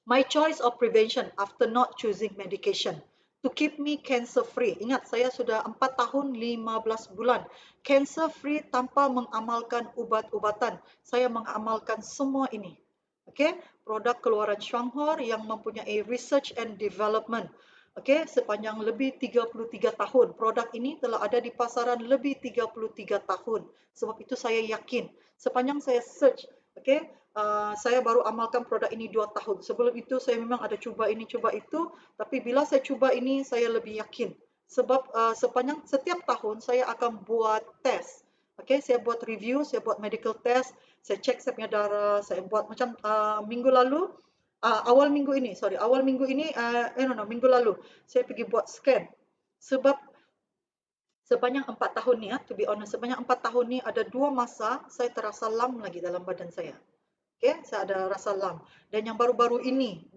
My choice of prevention after not choosing medication to keep me cancer free. Ingat, saya sudah 4 tahun 15 bulan cancer free tanpa mengamalkan ubat-ubatan. Saya mengamalkan semua ini. Okay, produk keluaran Shanghor yang mempunyai research and development. Okay, sepanjang lebih 33 tahun. Produk ini telah ada di pasaran lebih 33 tahun. Sebab itu saya yakin. Sepanjang saya search, okay, saya baru amalkan produk ini 2 tahun. Sebelum itu saya memang ada cuba ini, cuba itu. Tapi bila saya cuba ini, saya lebih yakin. Sebab sepanjang setiap tahun saya akan buat test. Okay, saya buat review, saya buat medical test, saya cek saya punya darah, saya buat macam minggu lalu, awal minggu ini, minggu lalu, saya pergi buat scan. Sebab sepanjang 4 tahun ni, to be honest, sepanjang 4 tahun ni ada 2 masa saya terasa lam lagi dalam badan saya. Okay, saya ada rasa lam. Dan yang baru-baru ini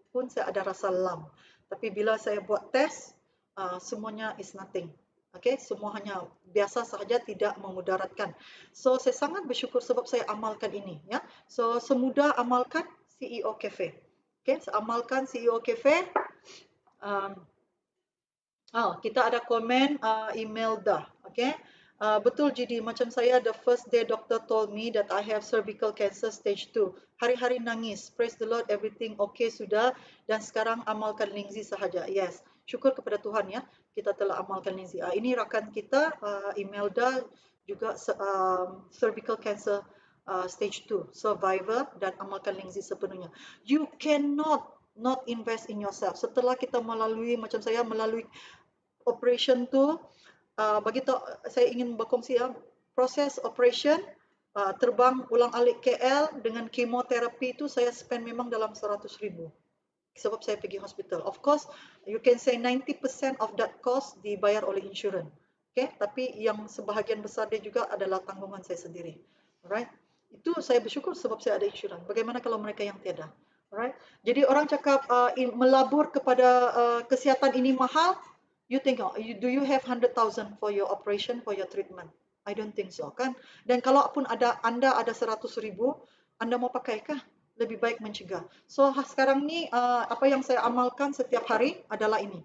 pun saya ada rasa lam. Tapi bila saya buat test, semuanya is nothing. Okay, semua hanya biasa sahaja, tidak memudaratkan. So saya sangat bersyukur sebab saya amalkan ini. Ya, so semudah amalkan CEO Cafe. Okay, saya amalkan CEO Cafe. Kita ada komen email dah. Okay. Betul Jidi, macam saya the first day doctor told me that I have cervical cancer stage 2. Hari-hari nangis. Praise the Lord, everything okay sudah, dan sekarang amalkan Lingzi sahaja. Yes. Syukur kepada Tuhan ya, kita telah amalkan Lingzi. Ini rakan kita Imelda juga cervical cancer stage 2 survivor, dan amalkan Lingzi sepenuhnya. You cannot not invest in yourself. Setelah kita melalui, macam saya melalui operation tu, bagi tahu, saya ingin berkongsi ya, proses operation, terbang ulang-alik KL dengan kemoterapi itu saya spend memang dalam 100,000 sebab saya pergi hospital. Of course, you can say 90% of that cost dibayar oleh insurans. Okay, tapi yang sebahagian besar dia juga adalah tanggungan saya sendiri. Alright, itu saya bersyukur sebab saya ada insurans. Bagaimana kalau mereka yang tiada? Alright, jadi orang cakap melabur kepada kesihatan ini mahal. You think, do you have 100,000 for your operation, for your treatment? I don't think so, kan? Dan kalaupun anda ada 100,000, anda mau pakaikah? Lebih baik mencegah. So sekarang ni apa yang saya amalkan setiap hari adalah ini.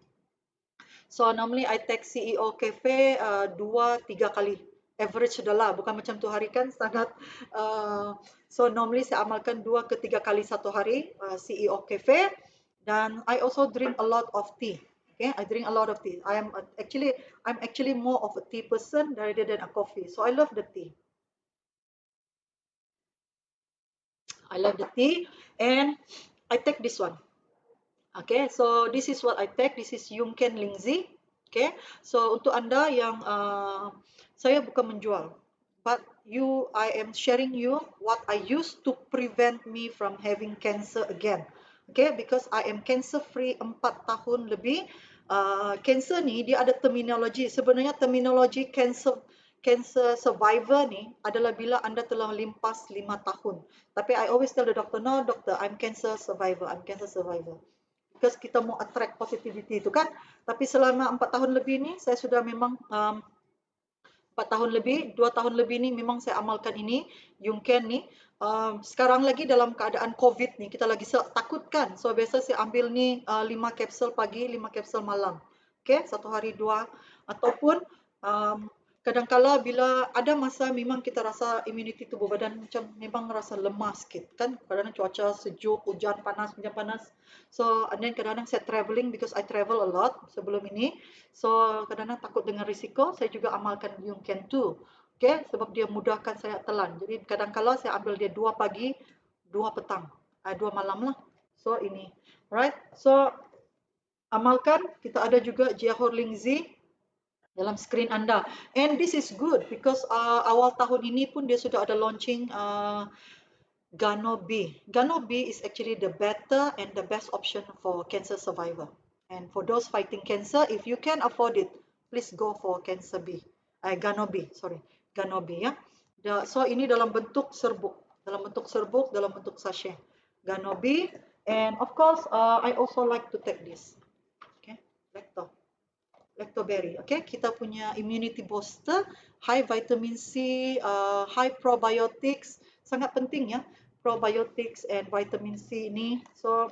So normally I take CEO Cafe 2-3 kali. Average adalah, bukan macam tu hari kan sangat. So normally saya amalkan 2 ke 3 kali satu hari CEO Cafe, dan I also drink a lot of tea. Okay, I drink a lot of tea. I'm actually more of a tea person rather than a coffee. So I love the tea. I love the tea, and I take this one. Okay, so this is what I take. This is Yungken Lingzi. Okay, so untuk anda yang saya bukan menjual, but I am sharing you what I used to prevent me from having cancer again. Okay, because I am cancer free 4 tahun lebih. Cancer ni dia ada terminologi. Sebenarnya terminologi cancer survivor ni adalah bila anda telah limpas 5 tahun. Tapi I always tell the doctor, no doctor, I'm cancer survivor. I'm cancer survivor. Because kita mau attract positivity itu kan. Tapi selama 4 tahun lebih ni saya sudah memang 4 tahun lebih, 2 tahun lebih ni memang saya amalkan ini, Yungken ni. Sekarang lagi dalam keadaan COVID ni, kita lagi takutkan. So biasa saya ambil ni 5 kapsul pagi, 5 kapsul malam. Okay, satu hari 2. Ataupun kadang-kala bila ada masa memang kita rasa immunity tubuh badan macam memang rasa lemah sikit kan. Kadang-kadang cuaca sejuk, hujan panas, hujan panas. So and then kadang-kadang saya travelling because I travel a lot sebelum ini. So kadang-kadang takut dengan risiko, saya juga amalkan Yungken 2. Okay, sebab dia mudahkan saya telan. Jadi kadang-kala saya ambil dia 2 pagi, 2 petang, 2 malam lah. So ini, right? So amalkan. Kita ada juga Jiahor Lingzi dalam skrin anda. And this is good because awal tahun ini pun dia sudah ada launching Gano B. Gano B is actually the better and the best option for cancer survivor. And for those fighting cancer, if you can afford it, please go for cancer B. Gano B, sorry. Gano B ya. So ini dalam bentuk serbuk, dalam bentuk sachet. Gano B, and of course I also like to take this. Okay, Lactoberry. Okay, kita punya immunity booster, high vitamin C, high probiotics, sangat penting ya, probiotics and vitamin C ini. So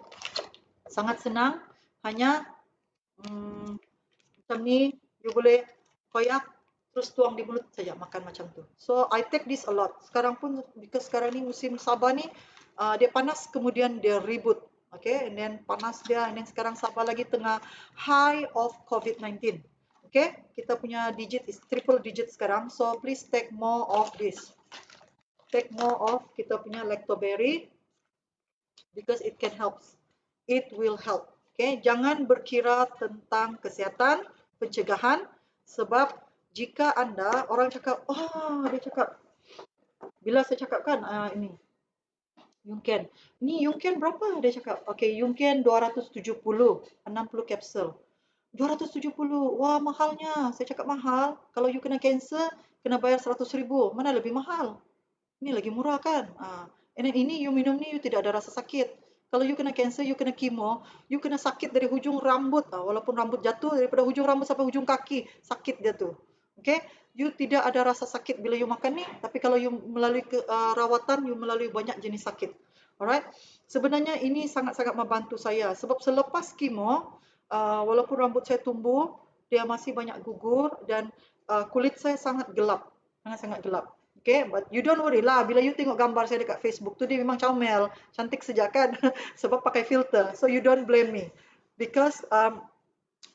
sangat senang, hanya macam ni, you boleh koyak terus tuang di mulut saja, makan macam tu. So I take this a lot. Sekarang pun, because sekarang ni musim Sabah ni, dia panas kemudian dia ribut. Okay, and then panas dia, and then sekarang Sabah lagi tengah high of COVID-19. Okay, kita punya digit is triple digit sekarang, so please take more of this. Take more of kita punya lactoberry because it can help. It will help. Okay, jangan berkira tentang kesihatan, pencegahan, sebab jika anda, orang cakap, dia cakap, bila saya cakap kan, ini, Yungken. Ni Yungken berapa? Dia cakap, okay, Yungken 270, 60 kapsul. 270, wah mahalnya. Saya cakap mahal. Kalau you kena cancer, kena bayar 100,000. Mana lebih mahal? Ini lagi murah kan? And then ini you minum ni, you tidak ada rasa sakit. Kalau you kena cancer, you kena chemo, you kena sakit dari hujung rambut. Walaupun rambut jatuh, daripada hujung rambut sampai hujung kaki, sakit dia tu. Okay? You tidak ada rasa sakit bila you makan ni, tapi kalau you melalui rawatan, you melalui banyak jenis sakit. Alright? Sebenarnya ini sangat-sangat membantu saya. Sebab selepas chemo, walaupun rambut saya tumbuh, dia masih banyak gugur dan kulit saya sangat gelap. Sangat-sangat gelap. Okay, but you don't worry lah. Bila you tengok gambar saya dekat Facebook tu, dia memang comel. Cantik sejak kan. Sebab pakai filter. So you don't blame me. Because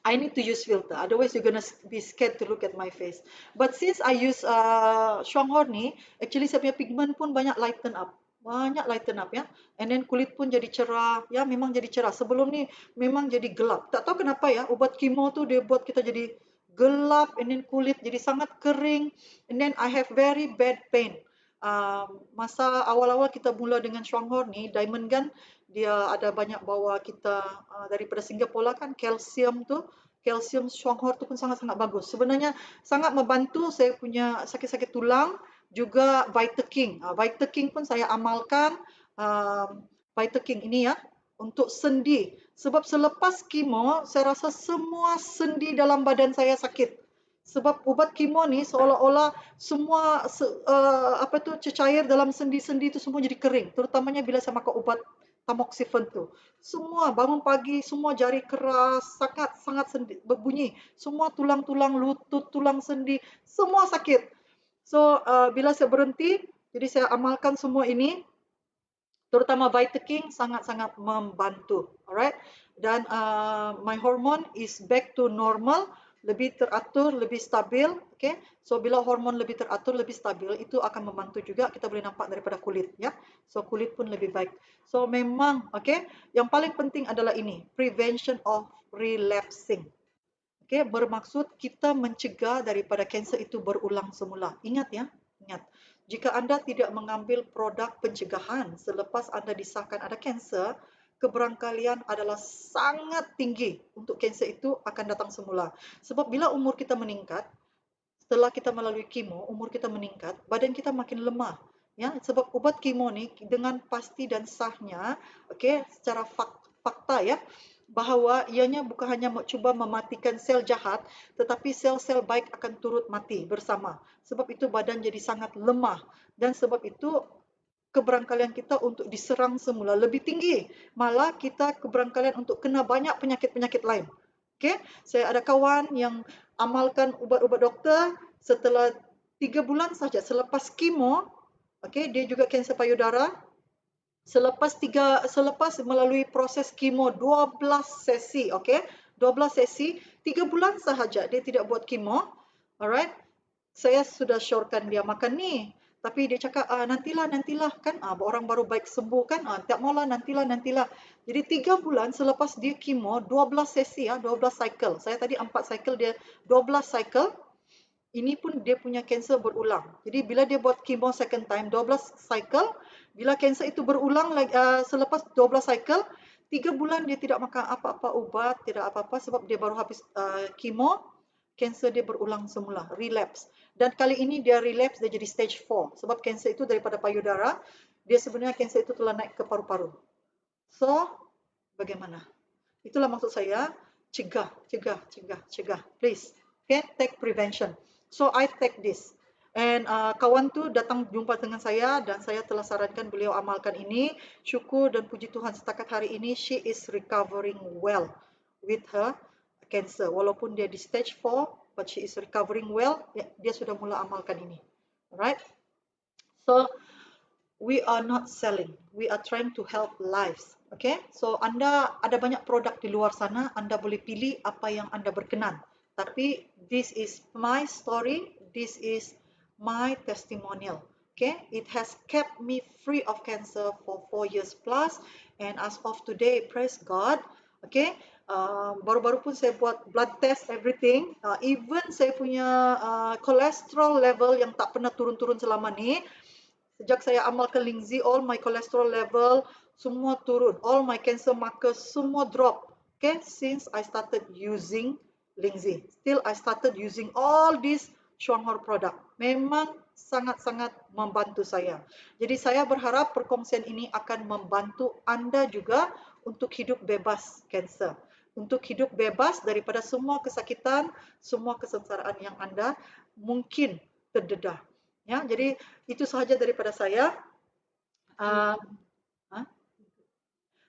I need to use filter. Otherwise, you're gonna be scared to look at my face. But since I use Shuanghor ni, actually saya punya pigment pun banyak lighten up. Banyak lighten up ya. And then kulit pun jadi cerah. Ya, memang jadi cerah. Sebelum ni memang jadi gelap. Tak tahu kenapa ya, ubat kemo tu dia buat kita jadi gelap. And then kulit jadi sangat kering. And then I have very bad pain. Masa awal-awal kita mula dengan Shuanghor ni, Diamond Gun, dia ada banyak bawa kita daripada Singapura kan, kalsium tu, kalsium Shuanghor tu pun sangat-sangat bagus. Sebenarnya sangat membantu saya punya sakit-sakit tulang, juga Vitaking. Vitaking pun saya amalkan, Vitaking ini ya, untuk sendi. Sebab selepas kemo, saya rasa semua sendi dalam badan saya sakit. Sebab ubat kemo ni seolah-olah semua cecair dalam sendi-sendi itu semua jadi kering. Terutamanya bila saya makan ubat tamoxifen tu. Semua bangun pagi, semua jari keras, sangat berbunyi. Semua tulang-tulang lutut, tulang sendi, semua sakit. So, bila saya berhenti, jadi saya amalkan semua ini, terutama Vitaking sangat-sangat membantu. Alright? Dan my hormone is back to normal. lebih teratur, lebih stabil. Okay, so bila hormon lebih teratur, lebih stabil, itu akan membantu juga kita boleh nampak daripada kulit, ya. So kulit pun lebih baik. So memang, okay, yang paling penting adalah ini, prevention of relapsing. Okay, bermaksud kita mencegah daripada kanser itu berulang semula. Ingat ya, ingat. Jika anda tidak mengambil produk pencegahan selepas anda disahkan ada kanser, keberangkalian adalah sangat tinggi untuk kanser itu akan datang semula. Sebab bila umur kita meningkat, setelah kita melalui kemo, umur kita meningkat, badan kita makin lemah. Ya, sebab ubat kemo ni dengan pasti dan sahnya, okay, secara fakta ya, bahawa ianya bukan hanya cuba mematikan sel jahat, tetapi sel-sel baik akan turut mati bersama. Sebab itu badan jadi sangat lemah dan sebab itu keberangkalian kita untuk diserang semula lebih tinggi. Malah kita keberangkalian untuk kena banyak penyakit-penyakit lain. Okay? Saya ada kawan yang amalkan ubat-ubat doktor setelah 3 bulan saja selepas kemo. Okay? Dia juga kanser payudara. Selepas melalui proses kemo 12 sesi, okay? 12 sesi, 3 bulan sahaja dia tidak buat kemo. Alright? Saya sudah syorkan dia makan ni. Tapi dia cakap, nantilah kan. Orang baru baik sembuh kan. Tak maulah, nantilah. Jadi 3 bulan selepas dia kemo, 12 sesi, 12 cycle. Saya tadi 4 cycle, dia 12 cycle. Ini pun dia punya kanser berulang. Jadi bila dia buat kemo second time, 12 cycle, bila kanser itu berulang selepas 12 cycle, 3 bulan dia tidak makan apa-apa ubat, tidak apa-apa sebab dia baru habis kemo, kanser dia berulang semula, relapse. Dan kali ini dia relapse, dia jadi stage 4. Sebab kanser itu daripada payudara, dia sebenarnya kanser itu telah naik ke paru-paru. So, bagaimana? Itulah maksud saya, cegah. Please, okay, take prevention. So, I take this. And kawan tu datang jumpa dengan saya dan saya telah sarankan beliau amalkan ini. Syukur dan puji Tuhan setakat hari ini, she is recovering well with her cancer. Walaupun dia di stage 4, but she is recovering well, dia sudah mula amalkan ini. Alright? So, we are not selling. We are trying to help lives. Okay? So, anda ada banyak produk di luar sana, anda boleh pilih apa yang anda berkenan. Tapi, this is my story, this is my testimonial. Okay? It has kept me free of cancer for 4 years plus, and as of today, praise God, okay, baru-baru pun saya buat blood test everything, even saya punya cholesterol level yang tak pernah turun-turun selama ni. Sejak saya amalkan Lingzi, all my cholesterol level semua turun, all my cancer markers semua drop. Okay, since I started using Lingzi, still I started using all these Shuanghor product. Memang sangat-sangat membantu saya. Jadi saya berharap perkongsian ini akan membantu anda juga untuk hidup bebas kanser, untuk hidup bebas daripada semua kesakitan, semua kesengsaraan yang anda mungkin terdedah. Ya, jadi itu sahaja daripada saya.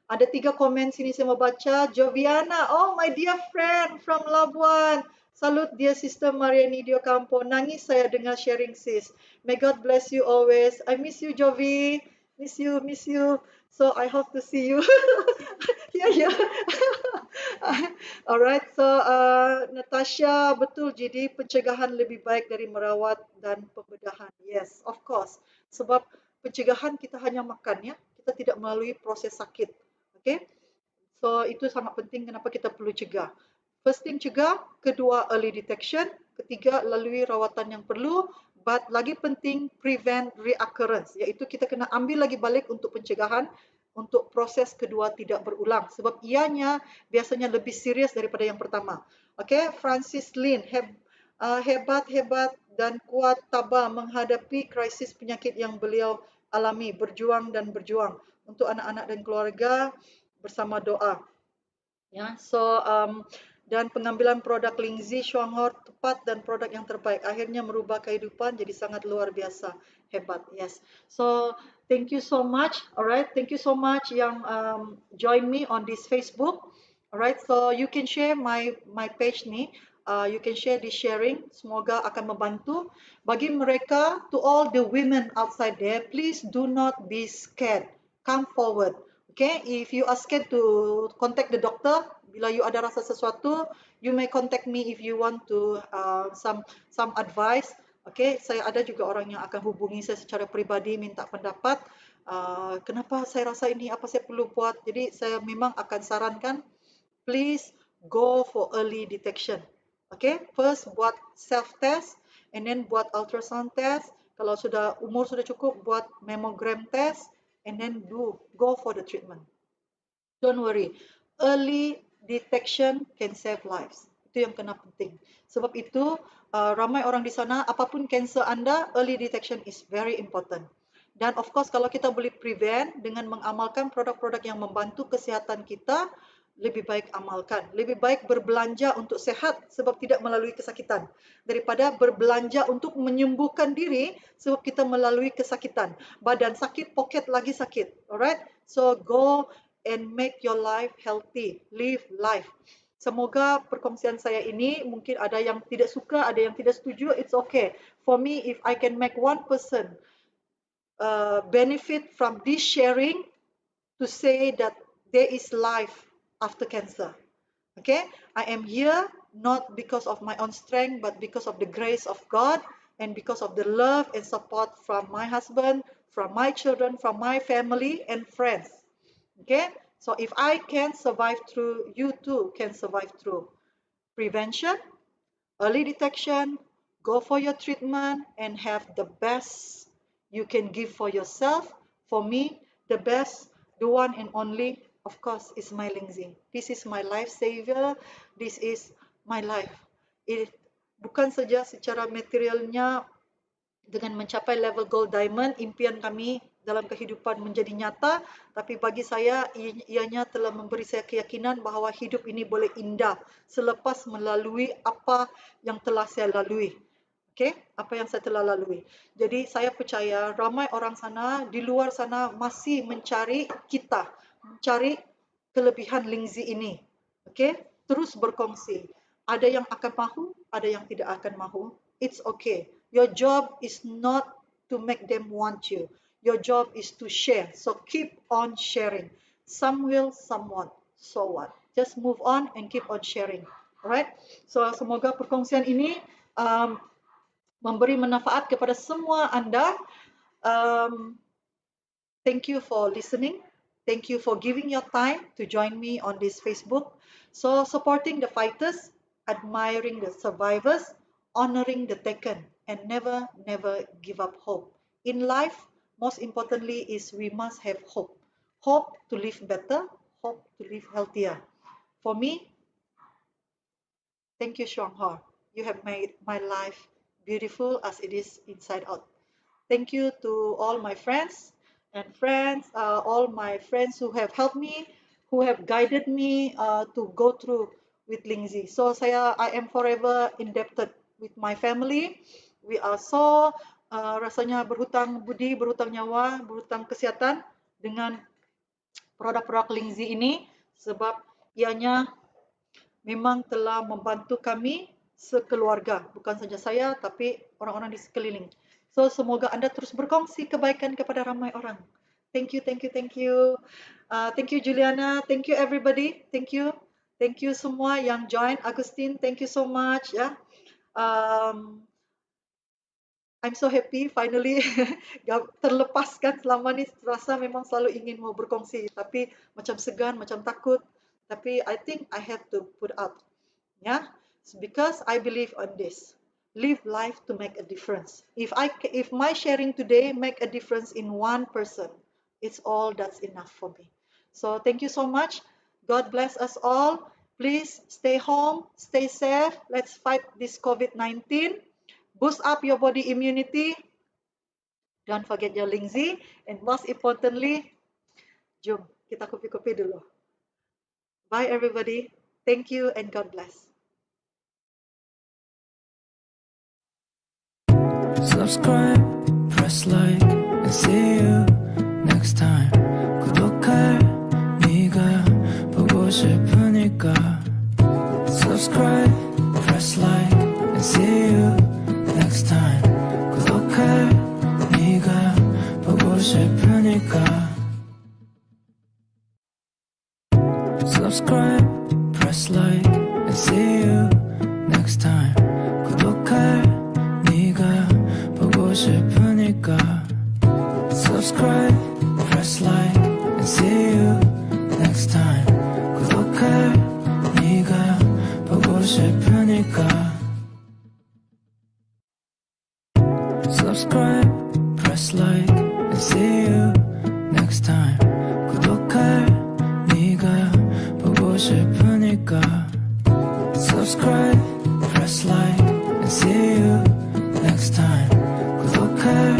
Ada 3 komen sini saya mau baca. Joviana, oh my dear friend from Labuan. Salut dear sister Mariani di Ocampo. Nangis saya dengar sharing sis. May God bless you always. I miss you Jovi. Miss you. So I hope to see you. Yeah. Alright, so Natasha, betul, jadi pencegahan lebih baik dari merawat dan pembedahan. Yes, of course. Sebab pencegahan kita hanya makan ya, kita tidak melalui proses sakit. Okay? So itu sangat penting kenapa kita perlu cegah. First thing cegah, kedua early detection, ketiga lalui rawatan yang perlu, but lagi penting prevent reoccurrence, iaitu kita kena ambil lagi balik untuk pencegahan, untuk proses kedua tidak berulang sebab ianya biasanya lebih serius daripada yang pertama. Okay, Francis Lin, hebat dan kuat tabah menghadapi krisis penyakit yang beliau alami, berjuang untuk anak-anak dan keluarga bersama doa. Ya, so dan pengambilan produk Lingzi Shuanghor tepat dan produk yang terbaik akhirnya merubah kehidupan jadi sangat luar biasa, hebat. Yes, so thank you so much. Alright, thank you so much yang join me on this Facebook. Alright, so you can share my page ni. You can share this sharing. Semoga akan membantu bagi mereka. To all the women outside there, please do not be scared. Come forward. Okay, if you are scared to contact the doctor, Bila you ada rasa sesuatu, you may contact me if you want to some advice. Okay, saya ada juga orang yang akan hubungi saya secara peribadi minta pendapat. Kenapa saya rasa ini, apa saya perlu buat. Jadi saya memang akan sarankan, please go for early detection. Okay, first buat self test and then buat ultrasound test. Kalau umur sudah cukup, buat mammogram test and then go for the treatment. Don't worry, early detection can save lives. Itu yang kena penting. Sebab itu ramai orang di sana, apapun kanser anda, early detection is very important. Dan of course kalau kita boleh prevent dengan mengamalkan produk-produk yang membantu kesihatan kita, lebih baik amalkan. Lebih baik berbelanja untuk sehat sebab tidak melalui kesakitan, daripada berbelanja untuk menyembuhkan diri sebab kita melalui kesakitan. Badan sakit, poket lagi sakit. Alright? So go and make your life healthy. Live life. Semoga perkongsian saya ini, mungkin ada yang tidak suka, ada yang tidak setuju, it's okay. For me, if I can make one person benefit from this sharing, to say that there is life after cancer. Okay, I am here not because of my own strength, but because of the grace of God and because of the love and support from my husband, from my children, from my family and friends. Okay, so if I can survive through, you too can survive through. Prevention, early detection, go for your treatment and have the best you can give for yourself. For me, the best, the one and only, of course, is my Lingzi. This is my life savior. This is my life. Bukan saja secara materialnya dengan mencapai level gold diamond, impian kami dalam kehidupan menjadi nyata, tapi bagi saya ianya telah memberi saya keyakinan bahawa hidup ini boleh indah selepas melalui apa yang telah saya lalui. Okay, apa yang saya telah lalui. Jadi saya percaya ramai orang sana, di luar sana masih mencari kita, mencari kelebihan Lingzi ini. Okay, terus berkongsi. Ada yang akan mahu, ada yang tidak akan mahu. It's okay. Your job is not to make them want you. Your job is to share. So keep on sharing. Some will, some won't. So what? Just move on and keep on sharing. Alright? So semoga perkongsian ini memberi manfaat kepada semua anda. Thank you for listening. Thank you for giving your time to join me on this Facebook. So supporting the fighters, admiring the survivors, honoring the taken, and never give up hope. In life, most importantly is we must have hope. Hope to live better, hope to live healthier. For me, thank you, Shuang Ho. You have made my life beautiful as it is inside out. Thank you to all my friends, all my friends who have helped me, who have guided me to go through with Lingzi. So I am forever indebted with my family. We are so rasanya berhutang budi, berhutang nyawa, berhutang kesihatan dengan produk-produk Lingzi ini sebab ianya memang telah membantu kami sekeluarga, bukan saja saya tapi orang-orang di sekeliling. So semoga anda terus berkongsi kebaikan kepada ramai orang. Thank you. Thank you Juliana, thank you everybody, thank you semua yang join. Agustin, thank you so much ya. I'm so happy finally terlepaskan. Selama ni rasa memang selalu ingin mau berkongsi tapi macam segan, macam takut, tapi I think I have to put out ya. Because I believe on this. Live life to make a difference. If my sharing today make a difference in one person, it's all that's enough for me. So thank you so much. God bless us all. Please stay home, stay safe. Let's fight this COVID-19. Boost up your body immunity. Don't forget your Lingzi. And most importantly, jom kita kopi-kopi dulu. Bye everybody. Thank you and God bless. Subscribe, press like, and see you next time. 구독할 네가 보고 싶으니까. Subscribe, press like, and see you next time. 구독할 네가 보고 싶으니까. Subscribe, press 싶으니까 subscribe, press like, and see you next time. 구독할 네가 보고 싶으니까 subscribe, press like, and see you next time. 구독할 네가 보고 싶으니까 subscribe, press like, and see you next time. 구독할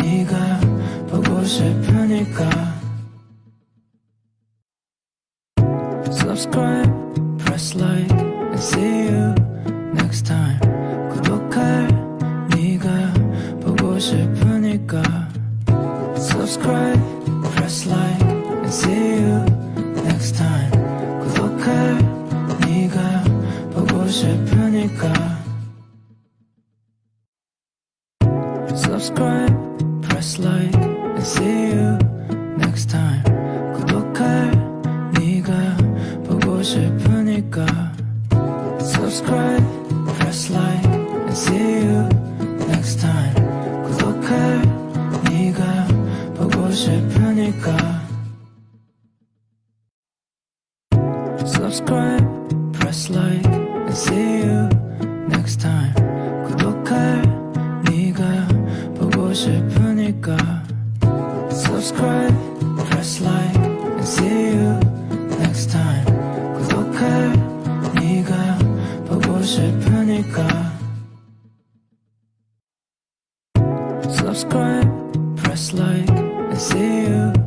네가 보고 싶으니까 subscribe, press like, and see you next time. 구독할 네가 보고 싶으니까 subscribe, press like, and see you next time. 구독할 네가 보고 싶으니까 subscribe, press like, and see you next time. 구독할 네가 보고 싶으니까 subscribe, press like, and see you next time. 구독할 네가 보고 싶으니까 subscribe, press like, and see you next time. 구독할 네가 보고 싶으니까 subscribe, press like, and see you next time. 구독할 네가 보고 싶으니까 subscribe, press like, and see you